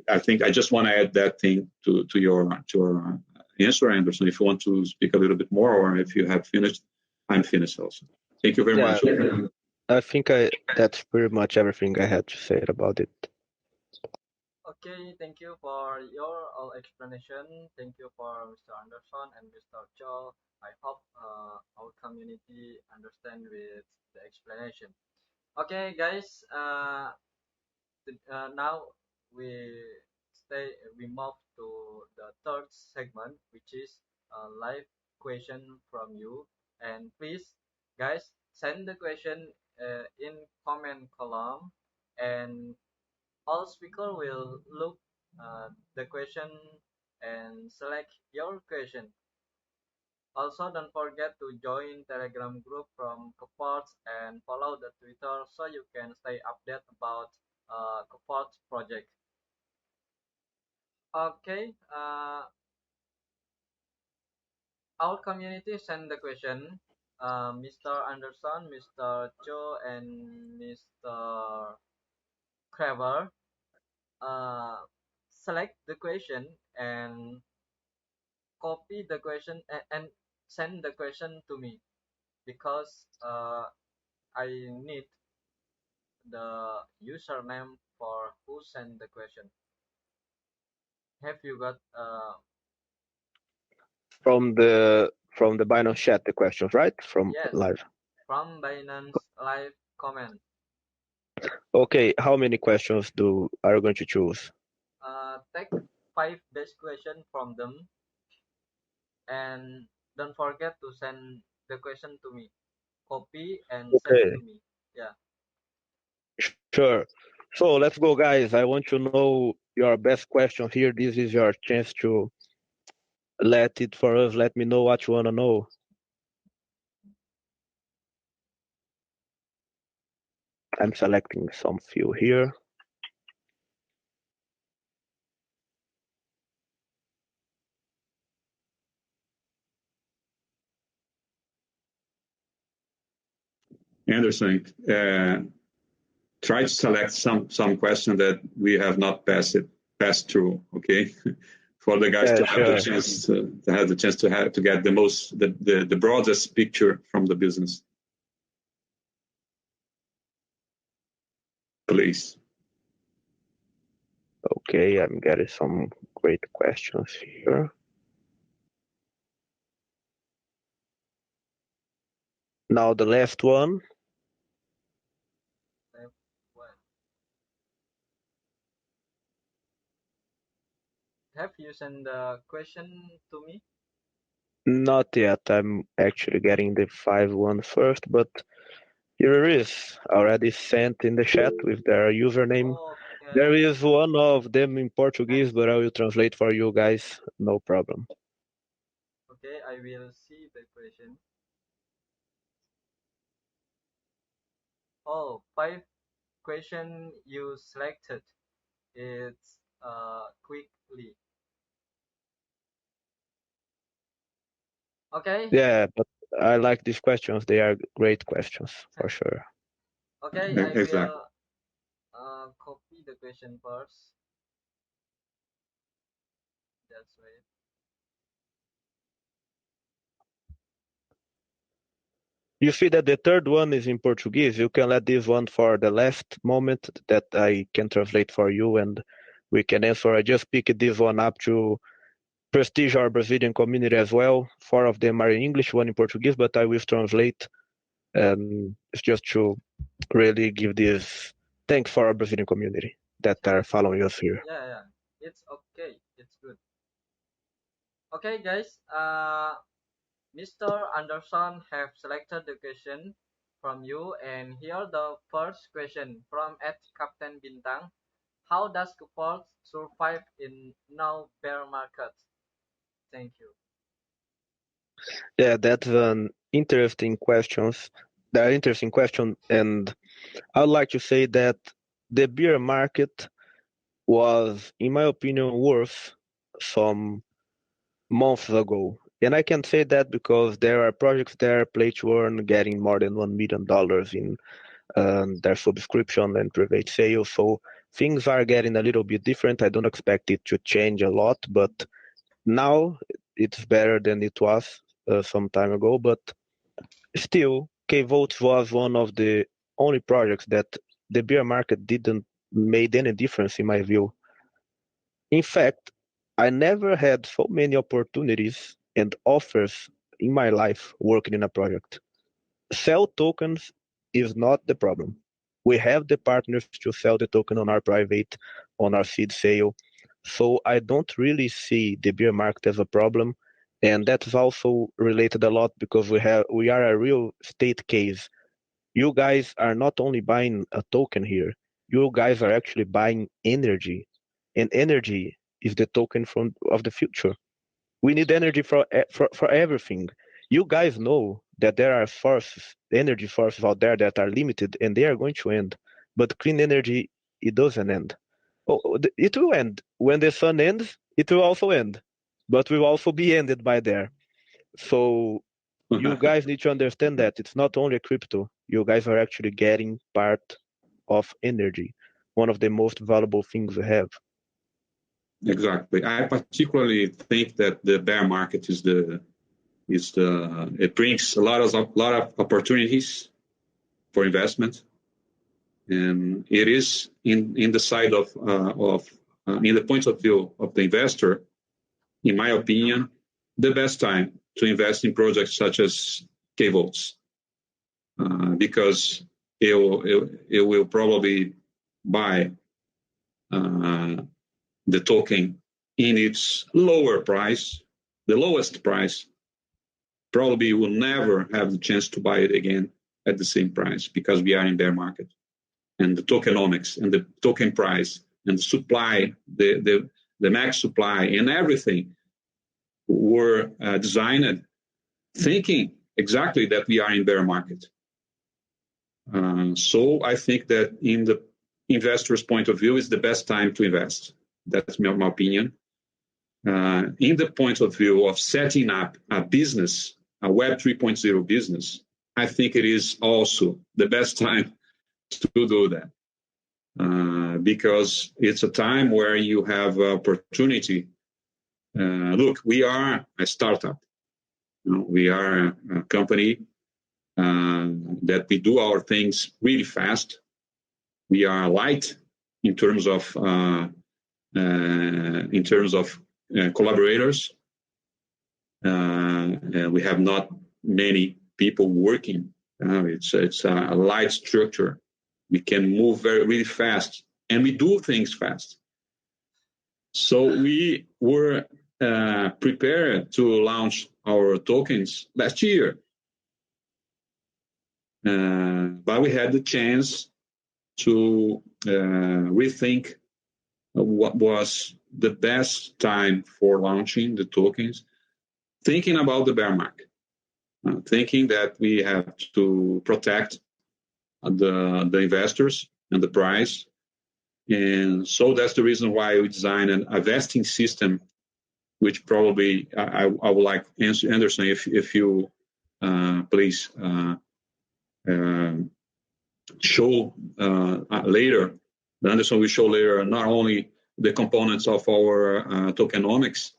I think I just want to add that thing to your answer, Anderson. If you want to speak a little bit more, or if you have finished, I'm finished also. Thank you very much. I think that's pretty much everything I had to say about it. Okay, thank you for your explanation. Thank you for Mr. Anderson and Mr. Joe. I hope our community understand with the explanation. Okay, guys. Now we we move to the third segment, which is a live question from you. And please, guys, send the question in comment column, and all speaker will look the question and select your question. Also, don't forget to join Telegram group from Kvoltz and follow the Twitter so you can stay updated about Kvoltz project. Okay, our community send the question. Mr. Anderson, Mr. Cho, and Mr. Clever select the question and copy the question and send the question to me because I need the username for who sent the question. Have you got from the Binance chat the questions, right? From yes, live. from Binance live comment. Okay, how many questions are you going to choose? Take 5 best question from them, and don't forget to send the question to me. Copy and send Okay. to me. Yeah. Sure. So let's go, guys. I want to know your best question here. This is your chance to let it for us. Let me know what you want to know. I'm selecting some few here. Anderson, try to select some question that we have not passed through. Okay, for the guys Yeah, to have the sure. chance to get the broadest picture from the business. Please. Okay, I'm getting some great questions here. Now the last one. Have you sent the question to me? Not yet. I'm actually getting the 5 one first, but here it is. Already sent in the chat with their username. There Okay. is one of them in Portuguese, but I will translate for you guys. No problem. Okay, I will see the question. Oh, five question you selected. It's quickly. Okay. Yeah, but I like these questions. They are great questions for sure. Okay, I Exactly. will copy the question first. That's right. You see that the third one is in Portuguese. You can let this one for the last moment that I can translate for you and we can answer. I just picked this one up to prestige our Brazilian community as well. 4 of them are in English, one in Portuguese, but I will translate. It's just to really give this thanks for our Brazilian community that are Okay. following us here. Yeah, yeah. It's okay. It's good. Okay, guys. Mr. Anderson have selected the question from you, and here the first question from at Captain Bintang. How does Kvoltz survive in now bear market? Thank you. Yeah, that's an interesting questions. They're interesting question, and I would like to say that the beer market was, in my opinion, worse some months ago. And I can say that because there are projects there, play to earn, getting more than $1 million in their subscription and private sales. So things are getting a little bit different. I don't expect it to change a lot, but now it's better than it was some time ago. But still, Kvoltz was one of the only projects that the beer market didn't made any difference in my view. In fact, I never had so many opportunities and offers in my life working in a project. Sell tokens is not the problem. We have the partners to sell the token on our private, on our seed sale. So I don't really see the beer market as a problem. And that's also related a lot because we are a real estate case. You guys are not only buying a token here, you guys are actually buying energy. And energy is the token of the future. We need energy for everything. You guys know that there are energy sources out there that are limited and they are going to end. But clean energy, it doesn't end. Oh, it will end. When the sun ends, it will also end. But will also be ended by there. So you guys need to understand that it's not only a crypto. You guys are actually getting part of energy, one of the most valuable things we have. Exactly. I particularly think that the bear market it brings a lot of opportunities for investment, and it is in the side of in the point of view of the investor, in my opinion, the best time to invest in projects such as Kvoltz, because it will probably buy the token in its lower price, the lowest price. Probably will never have the chance to buy it again at the same price because we are in bear market, and the tokenomics and the token price and the supply, the max supply and everything were designed thinking exactly that we are in bear market. So I think that in the investor's point of view, is the best time to invest. That's my opinion. In the point of view of setting up a business, a Web 3.0 business, I think it is also the best time to do that. Because it's a time where you have opportunity. Look, we are a startup. We are a company that we do our things really fast. We are light in terms of collaborators. We have not many people working. It's a light structure. We can move really fast, and we do things fast. So we were prepared to launch our tokens last year. But we had the chance to rethink what was the best time for launching the tokens, thinking about the bear market, thinking that we have to protect the investors and the price. And so that's the reason why we designed a vesting system, which probably I would like Anderson, if you please show later. Anderson will show later not only the components of our tokenomics,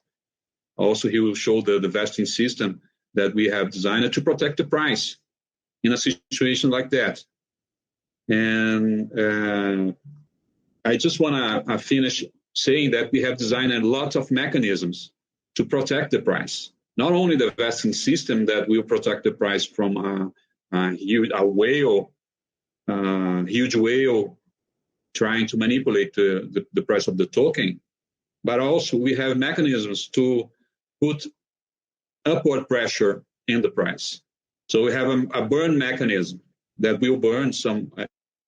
also he will show the vesting system that we have designed to protect the price in a situation like that. And I just want to finish saying that we have designed a lot of mechanisms to protect the price. Not only the vesting system that will protect the price from a huge whale trying to manipulate the price of the token, but also we have mechanisms to put upward pressure in the price. So we have a burn mechanism that will burn some,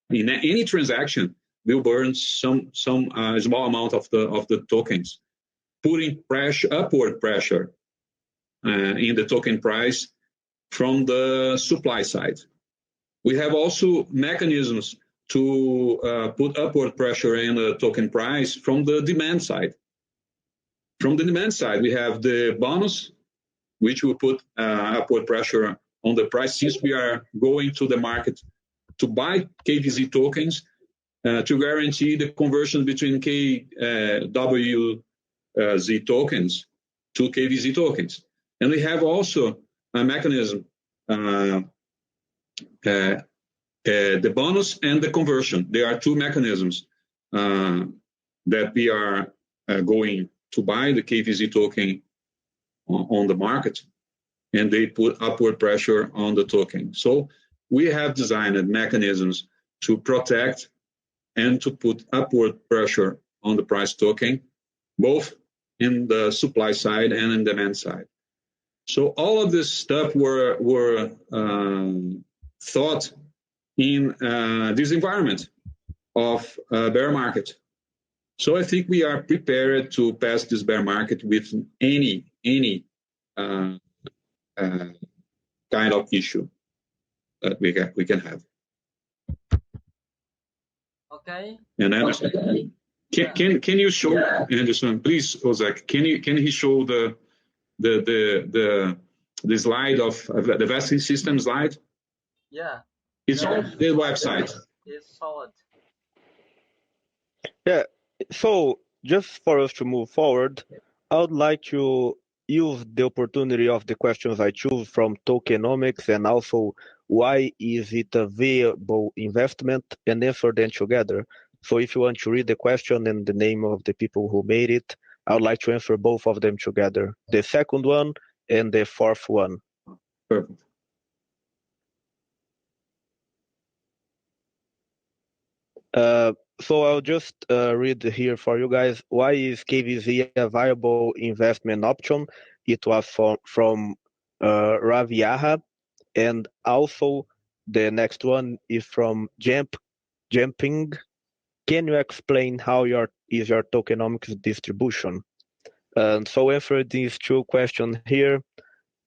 in any transaction, will burn some small amount of the tokens, putting upward pressure in the token price from the supply side. We have also mechanisms to put upward pressure in the token price from the demand side. From the demand side, we have the bonus, which will put upward pressure on the price, since we are going to the market to buy KVZ tokens to guarantee the conversion between KWZ tokens to KVZ tokens. And we have also a mechanism, the bonus and the conversion. There are two mechanisms that we are going to buy the KVZ token on the market, and they put upward pressure on the token. So we have designed mechanisms to protect and to put upward pressure on the price token, both in the supply side and in demand side. So all of this stuff were thought in this environment of bear market. So I think we are prepared to pass this bear market with any kind of issue that we can have. Okay. And Anderson, can you show Anderson, please, Ozak? Can he show the slide of the vesting system slide? Yeah. It's on the website. It's solid. Yeah. So just for us to move forward, I would like to use the opportunity of the questions I choose from tokenomics and also why is it a viable investment, and answer them together. So if you want to read the question and the name of the people who made it, I would like to answer both of them together, the second one and the fourth one. Perfect. So I'll just read here for you guys. Why is KVZ a viable investment option? It was from Raviaha. And also the next one is from Jumping. Can you explain how is your tokenomics distribution? And so answer these two questions here.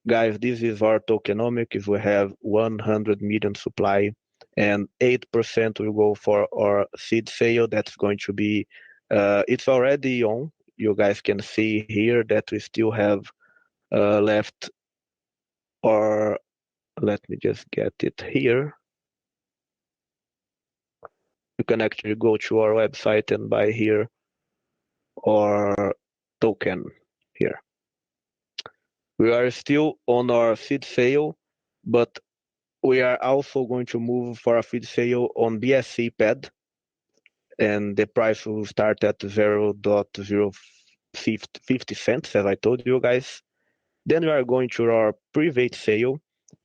Guys, this is our tokenomics. We have 100 million supply and 8% will go for our seed sale. That's going to be, it's already on. You guys can see here that we still have left, or let me just get it here. You can actually go to our website and buy here our token here. We are still on our seed sale, but we are also going to move for a feed sale on BSC pad, and the price will start at 0.050 cents, as I told you guys. Then we are going to our private sale,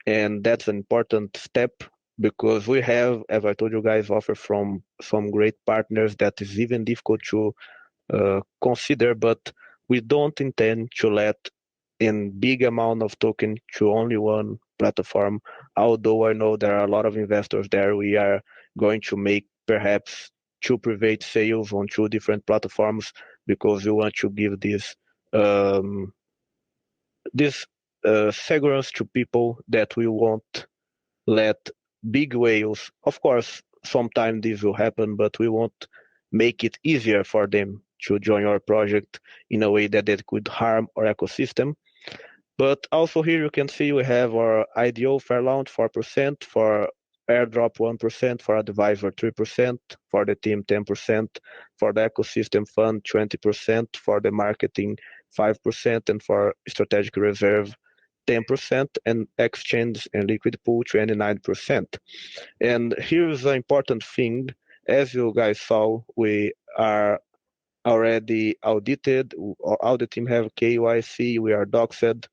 and that's an important step because we have, as I told you guys, offer from some great partners that is even difficult to consider, but we don't intend to let in big amount of token to only one platform. Although I know there are a lot of investors there, we are going to make perhaps two private sales on two different platforms because we want to give um, this segments to people that we won't let big whales. Of course, sometime this will happen, but we won't make it easier for them to join our project in a way that it could harm our ecosystem. But also here you can see we have our IDO fair launch 4%, for airdrop 1%, for advisor 3%, for the team 10%, for the ecosystem fund 20%, for the marketing 5%, and for strategic reserve 10%, and exchange and liquid pool 29%. And here's the important thing. As you guys saw, we are already audited. All the team have KYC, we are doxed,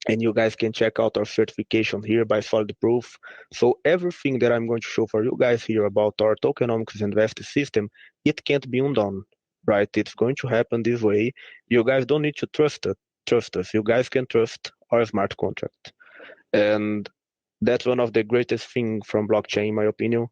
and you guys can check out our certification here by Solid Proof. So everything that I'm going to show for you guys here about our tokenomics invest system, it can't be undone, right? It's going to happen this way. You guys don't need to trust it. Trust us. You guys can trust our smart contract. And that's one of the greatest things from blockchain, in my opinion.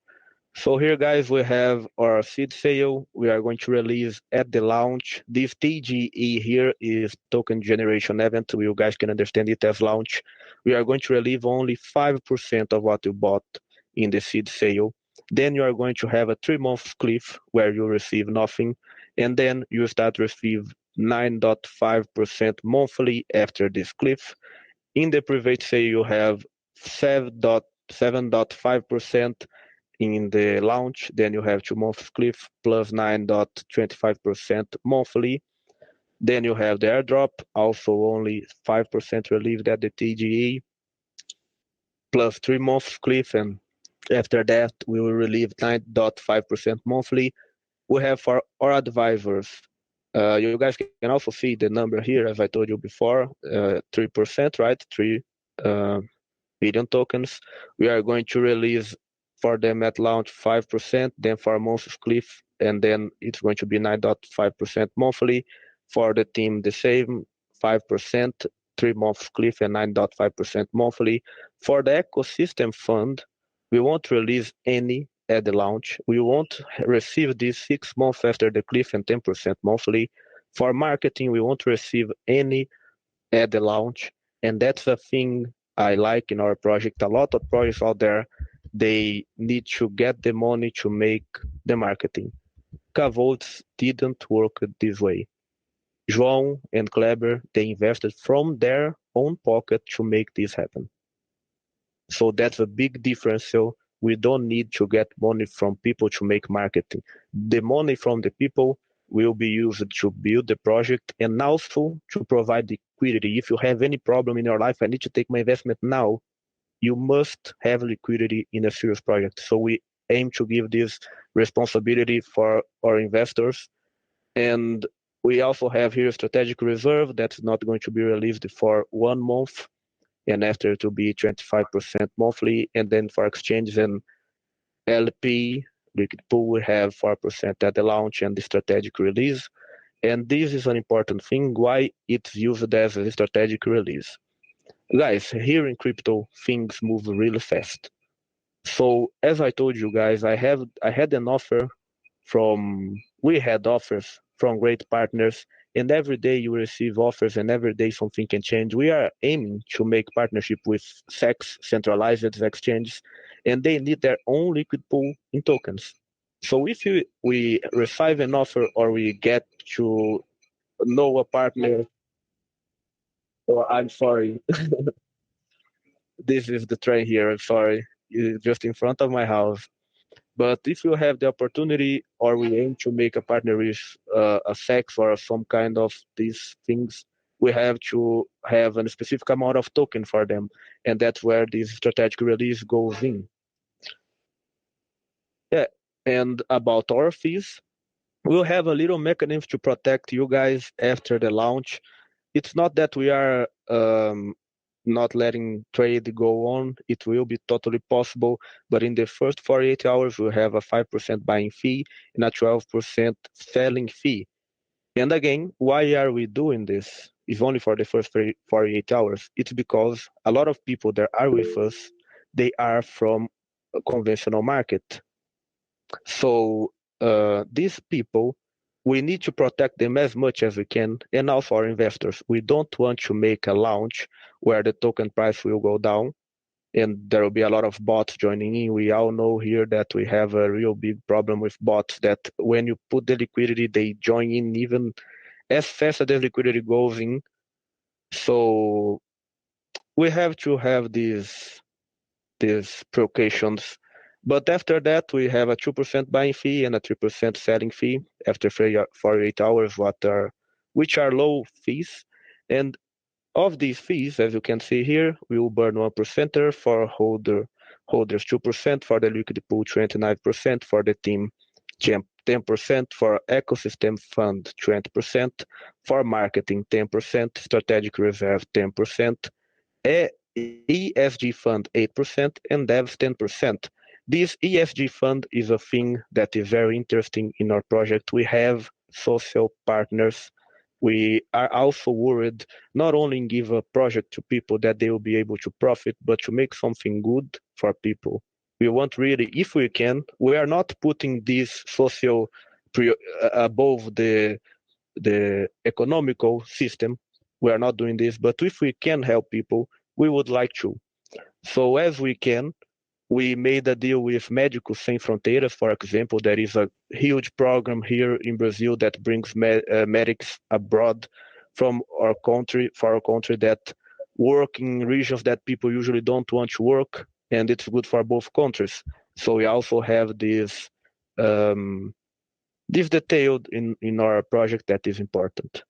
So here, guys, we have our seed sale. We are going to release at the launch. This TGE here is token generation event. You guys can understand it as launch. We are going to release only 5% of what you bought in the seed sale. Then you are going to have a 3-month cliff where you receive nothing. And then you start to receive 9.5% monthly after this cliff. In the private sale, you have 7.5% in the launch. Then you have 2 months cliff plus 9.25% monthly. Then you have the airdrop, also only 5% relieved at the TGE, plus 3 months cliff, and after that we will relieve 9.5% monthly. We have for our advisors, you guys can also see the number here, as I told you before, 3%, right? 3 uh, billion tokens. We are going to release for them at launch 5%, then for months cliff, and then it's going to be 9.5% monthly. For the team, the same 5%, 3 months cliff, and 9.5% monthly. For the ecosystem fund, we won't release any at the launch. We won't receive this 6 months after the cliff and 10% monthly. For marketing, we won't receive any at the launch, and that's a thing I like in our project. A lot of projects out there, they need to get the money to make the marketing. Kvoltz didn't work this way. João and Kleber, they invested from their own pocket to make this happen. So that's a big difference. So we don't need to get money from people to make marketing. The money from the people will be used to build the project and also to provide liquidity. If you have any problem in your life, I need to take my investment now, you must have liquidity in a serious project. So we aim to give this responsibility for our investors. And we also have here a strategic reserve that's not going to be released for 1 month, and after it will be 25% monthly. And then for exchanges and LP, liquid pool, we have 4% at the launch and the strategic release. And this is an important thing, why it's used as a strategic release. Guys, here in crypto, things move really fast. So as I told you guys, we had offers from great partners, and every day you receive offers, and every day something can change. We are aiming to make partnership with SECs, centralized exchanges, and they need their own liquid pool in tokens. So if we receive an offer or we get to know a partner, or I'm sorry, this is the train here. I'm sorry, it's just in front of my house. But if you have the opportunity, or we aim to make a partner with a sex or some kind of these things, we have to have a specific amount of token for them, and that's where this strategic release goes in. Yeah, and about our fees, we'll have a little mechanism to protect you guys after the launch. It's not that we are not letting trade go on. It will be totally possible, but in the first 48 hours, we'll have a 5% buying fee and a 12% selling fee. And again, why are we doing this? It's only for the first 48 hours. It's because a lot of people that are with us, they are from a conventional market. So these people, we need to protect them as much as we can, and also our investors. We don't want to make a launch where the token price will go down and there will be a lot of bots joining in. We all know here that we have a real big problem with bots that when you put the liquidity, they join in even as fast as the liquidity goes in. So we have to have these precautions. But after that, we have a 2% buying fee and a 3% selling fee after 48 hours, which are low fees. And of these fees, as you can see here, we will burn 1% for holders 2%, for the liquid pool 29%, for the team 10%, for ecosystem fund 20%, for marketing 10%, strategic reserve 10%, ESG fund 8%, and devs 10%. This ESG fund is a thing that is very interesting in our project. We have social partners. We are also worried not only give a project to people that they will be able to profit, but to make something good for people. We want really, if we can, we are not putting this social above the economical system. We are not doing this, but if we can help people, we would like to. So as we can, we made a deal with Médicos Sem Fronteiras, for example. There is a huge program here in Brazil that brings medics abroad from our country, for our country, that work in regions that people usually don't want to work, and it's good for both countries. So we also have this detailed in our project that is important.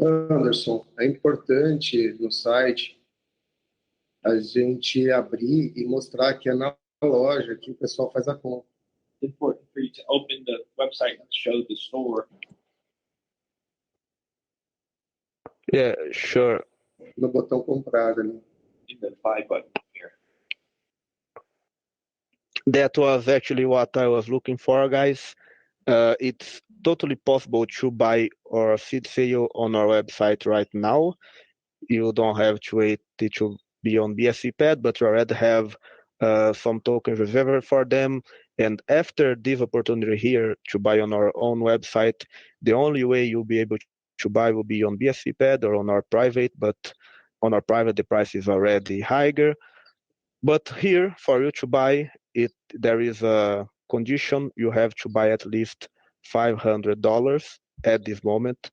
Anderson, é importante no site a gente abrir e mostrar que é na loja que o pessoal faz a compra. It's important for you to open the website and show the store. Yeah, sure. No botão comprar ali. In the buy button here. That was actually what I was looking for, guys. It's totally possible to buy our seed sale on our website right now. You don't have to wait it to be on BSC pad, but you already have some tokens reserved for them. And after this opportunity here to buy on our own website, the only way you'll be able to buy will be on BSC pad or on our private, but on our private the price is already higher. But here, for you to buy it, there is a condition. You have to buy at least $500 at this moment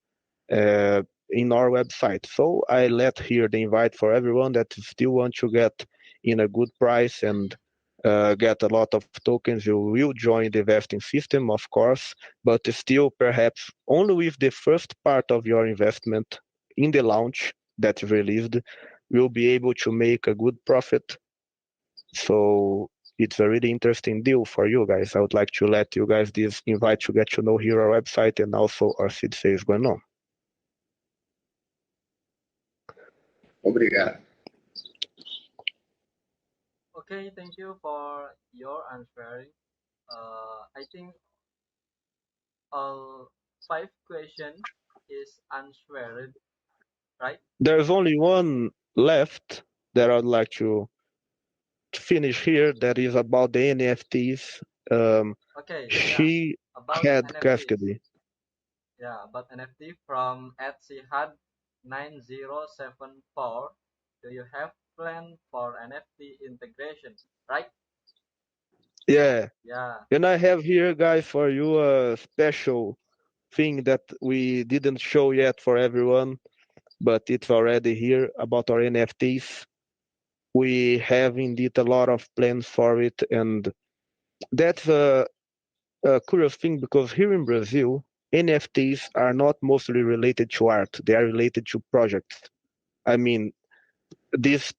in our website. So I let here the invite for everyone that still want to get in a good price and get a lot of tokens. You will join the vesting system, of course, but still perhaps only with the first part of your investment in the launch that's released, will be able to make a good profit. So it's a really interesting deal for you guys. I would like to let you guys this invite to get to know here our website and also our seed sales going on. Obrigado. Okay, thank you for your answering. I think all 5 questions is answered, right? There's only one left that I'd like to finish here. That is about the NFTs. Okay, yeah, She about had NFTs. custody. Yeah, about NFT from @had 9074. Do you have plan for NFT integration? Right? Yeah. Yeah. And I have here, guys, for you a special thing that we didn't show yet for everyone, but it's already here about our NFTs. We have indeed a lot of plans for it, and that's a curious thing because here in Brazil, NFTs are not mostly related to art; they are related to projects. I mean, this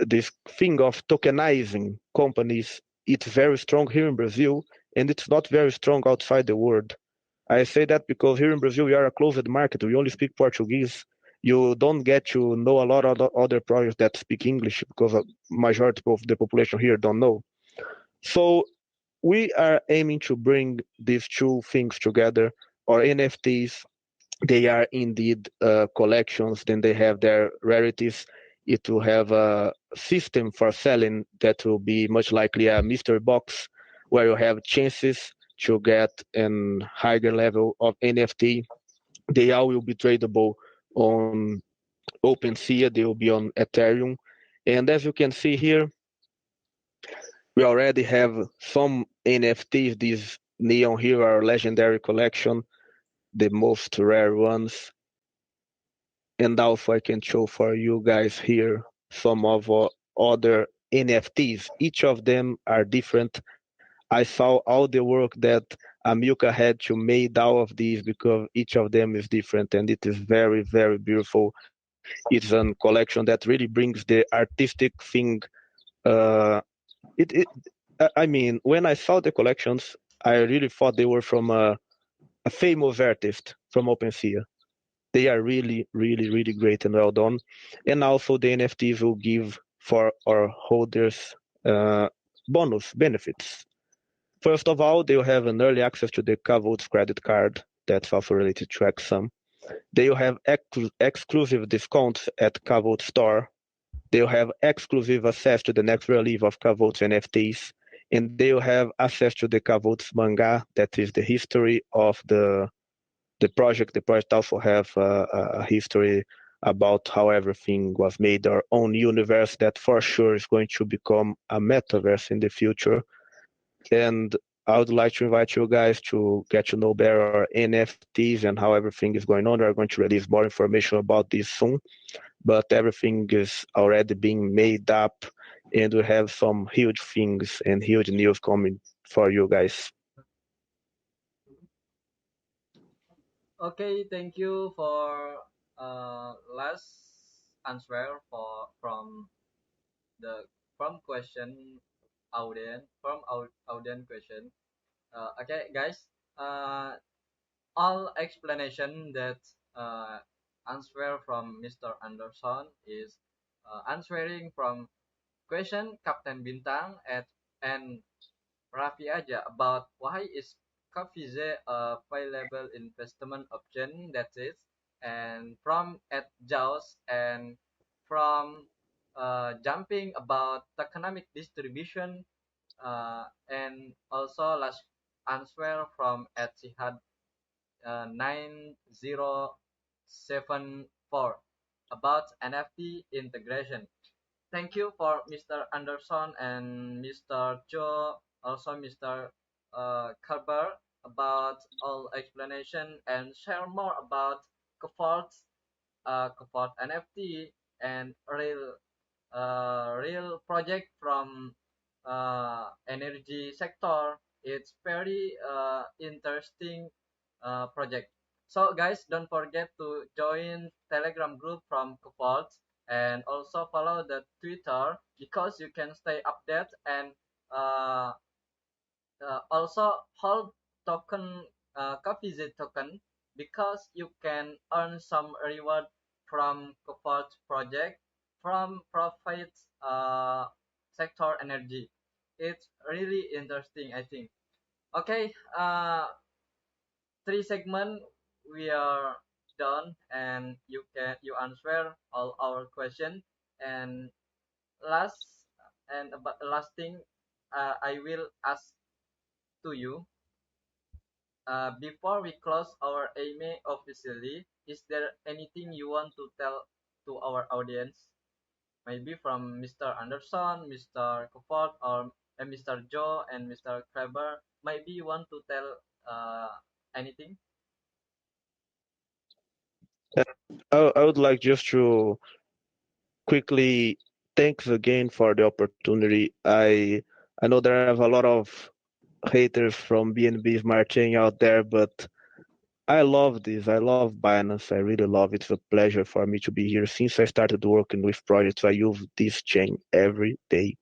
this thing of tokenizing companies, it's very strong here in Brazil, and it's not very strong outside the world. I say that because here in Brazil we are a closed market. We only speak Portuguese. You don't get to know a lot of other projects that speak English because a majority of the population here don't know. So we are aiming to bring these two things together. Or NFTs, they are indeed collections. Then they have their rarities. It will have a system for selling that will be much likely a mystery box where you have chances to get an higher level of NFT. They all will be tradable on OpenSea. They will be on Ethereum. And as you can see here, we already have some NFTs. These Neon Hero Legendary Collection, the most rare ones. And also I can show for you guys here some of our other NFTs. Each of them are different. I saw all the work that Amilcar had to made all of these because each of them is different and it is very, very beautiful. It's a collection that really brings the artistic thing. Uh, I mean, when I saw the collections, I really thought they were from a famous artist from OpenSea. They are really, really, really great and well done. And also the NFTs will give for our holders uh, bonus benefits. First of all, they'll have an early access to the Kvoltz credit card that's also related to Exxon. They'll have exclusive discounts at Kvoltz store. They'll have exclusive access to the next release of Kvoltz NFTs. And they'll have access to the Kvoltz manga, that is the history of the project. The project also have a history about how everything was made, our own universe that for sure is going to become a metaverse in the future. And I would like to invite you guys to get to know better our NFTs and how everything is going on. We're going to release more information about this soon, but everything is already being made up, and we have some huge things and huge news coming for you guys. Okay, thank you for last answer for the from question audience question. Okay, guys. All explanation that answer from Mr. Anderson is answering from question Captain Bintang at and Raffi Aja about why is Kafize a pay-level investment option, that is, and from at Jaws and from jumping about economic distribution and also last answer from at Sihad 9074 about NFT integration. Thank you for Mr. Anderson and Mr. Cho, also Mr. Kerber about all explanation and share more about Kvoltz, Kvoltz NFT and real project from energy sector. It's very interesting project. So guys, don't forget to join Telegram group from Kvoltz and also follow the Twitter because you can stay updated and uh, also hold token coffee token because you can earn some reward from Kvoltz project from profits sector energy. It's really interesting, I think. Okay, three segment we are done and you answer all our question and last and about the last thing I will ask to you before we close our AMA officially, is there anything you want to tell to our audience? Maybe from Mr. Anderson, Mr. Kvoltz, or Mr. Joe and Mr. Kleber. Maybe you want to tell anything? I would like just to quickly thanks again for the opportunity. I know there are a lot of haters from BNB Smart Chain out there, but I love this. I love Binance. I really love it. It's a pleasure for me to be here. Since I started working with projects, I use this chain every day.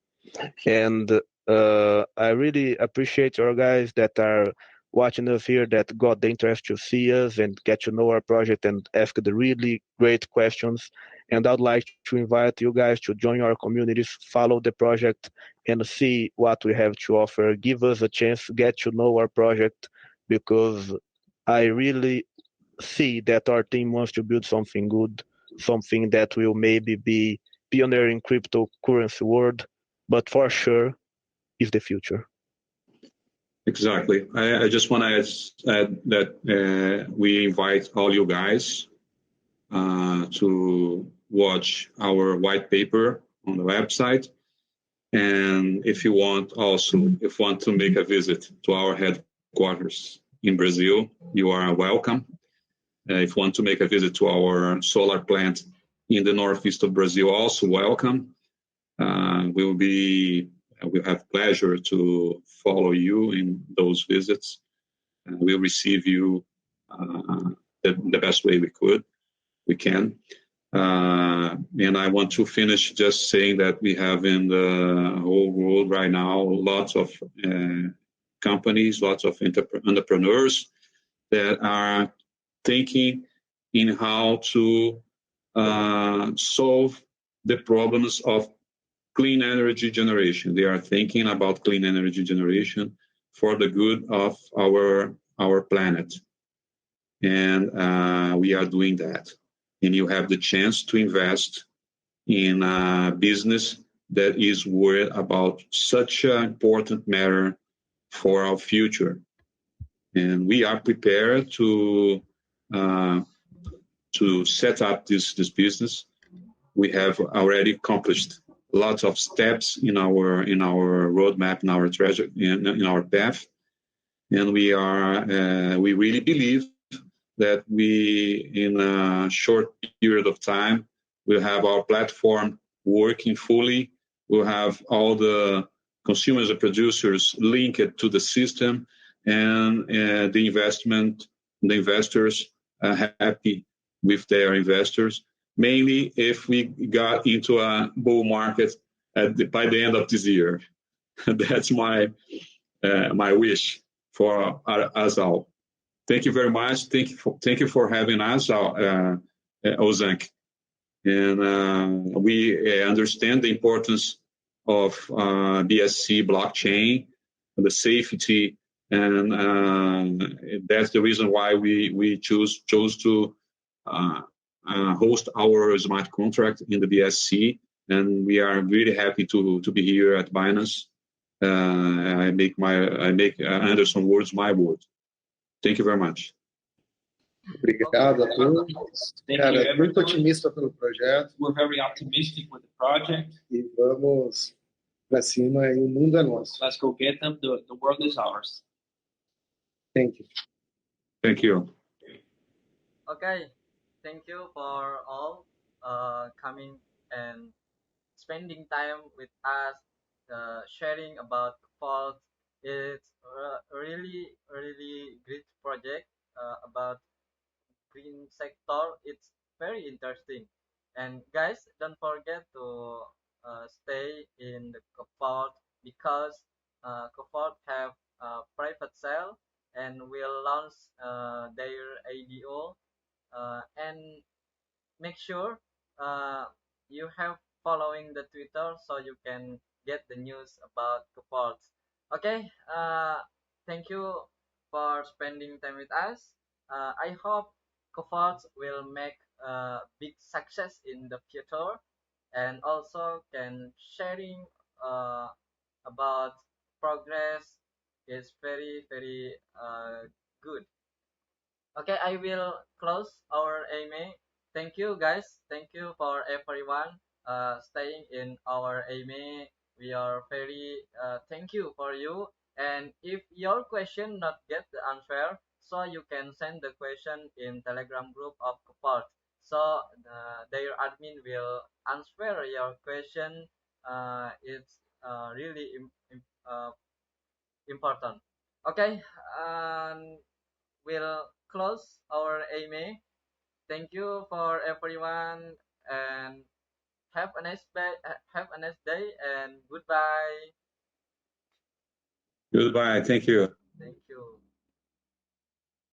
And I really appreciate your guys that are watching us here that got the interest to see us and get to know our project and ask the really great questions. And I'd like to invite you guys to join our communities, follow the project, and see what we have to offer. Give us a chance to get to know our project because I really see that our team wants to build something good, something that will maybe be pioneer in cryptocurrency world, but for sure is the future. Exactly. I just want to add that we invite all you guys to watch our white paper on the website. And if you want to make a visit to our headquarters in Brazil, you are welcome. If you want to make a visit to our solar plant in the northeast of Brazil, also welcome. We'll have pleasure to follow you in those visits. We'll receive you the best way we can. And I want to finish just saying that we have in the whole world right now lots of companies, lots of entrepreneurs that are thinking in how to solve the problems of clean energy generation. They are thinking about clean energy generation for the good of our planet. And we are doing that. And you have the chance to invest in a business that is worried about such an important matter for our future. And we are prepared to set up this business. We have already accomplished lots of steps in our roadmap, in our in our path, and we really believe that we, in a short period of time, will have our platform working fully. We'll have all the consumers and producers linked to the system, and the investors are happy with their investors. Mainly if we got into a bull market by the end of this year. That's my wish for us all. Thank you very much. Thank you for having us, Ozank. And we understand the importance of BSC blockchain, the safety, and that's the reason why we chose to host our smart contract in the BSC. And we are really happy to be here at Binance. I make Anderson words my words. Thank you very much. Obrigado a todos. Thank Cara, you, muito everyone. otimista pelo projeto We're very optimistic with the project. e vamos para cima e o mundo é nosso. Let's go get them. The world is ours. Thank you. Thank you. Okay, thank you for all coming and spending time with us, sharing about Kvoltz. It's a really great project about green sector. It's very interesting. And guys, don't forget to stay in the Kvoltz because Kvoltz have private sale and will launch their ADO and make sure you have following the Twitter so you can get the news about Kvoltz. Okay, thank you for spending time with us. I hope Kvoltz will make a big success in the future and also can sharing about progress is very good. Okay, I will close our AMA. Thank you, guys. Thank you for everyone staying in our AMA. We are very thank you for you. And if your question not get the answer, so you can send the question in Telegram group of Kvoltz. So their admin will answer your question. It's really important. Okay, we'll close our AMA. Thank you for everyone and have a nice day. Have a nice day and goodbye. Goodbye. Thank you.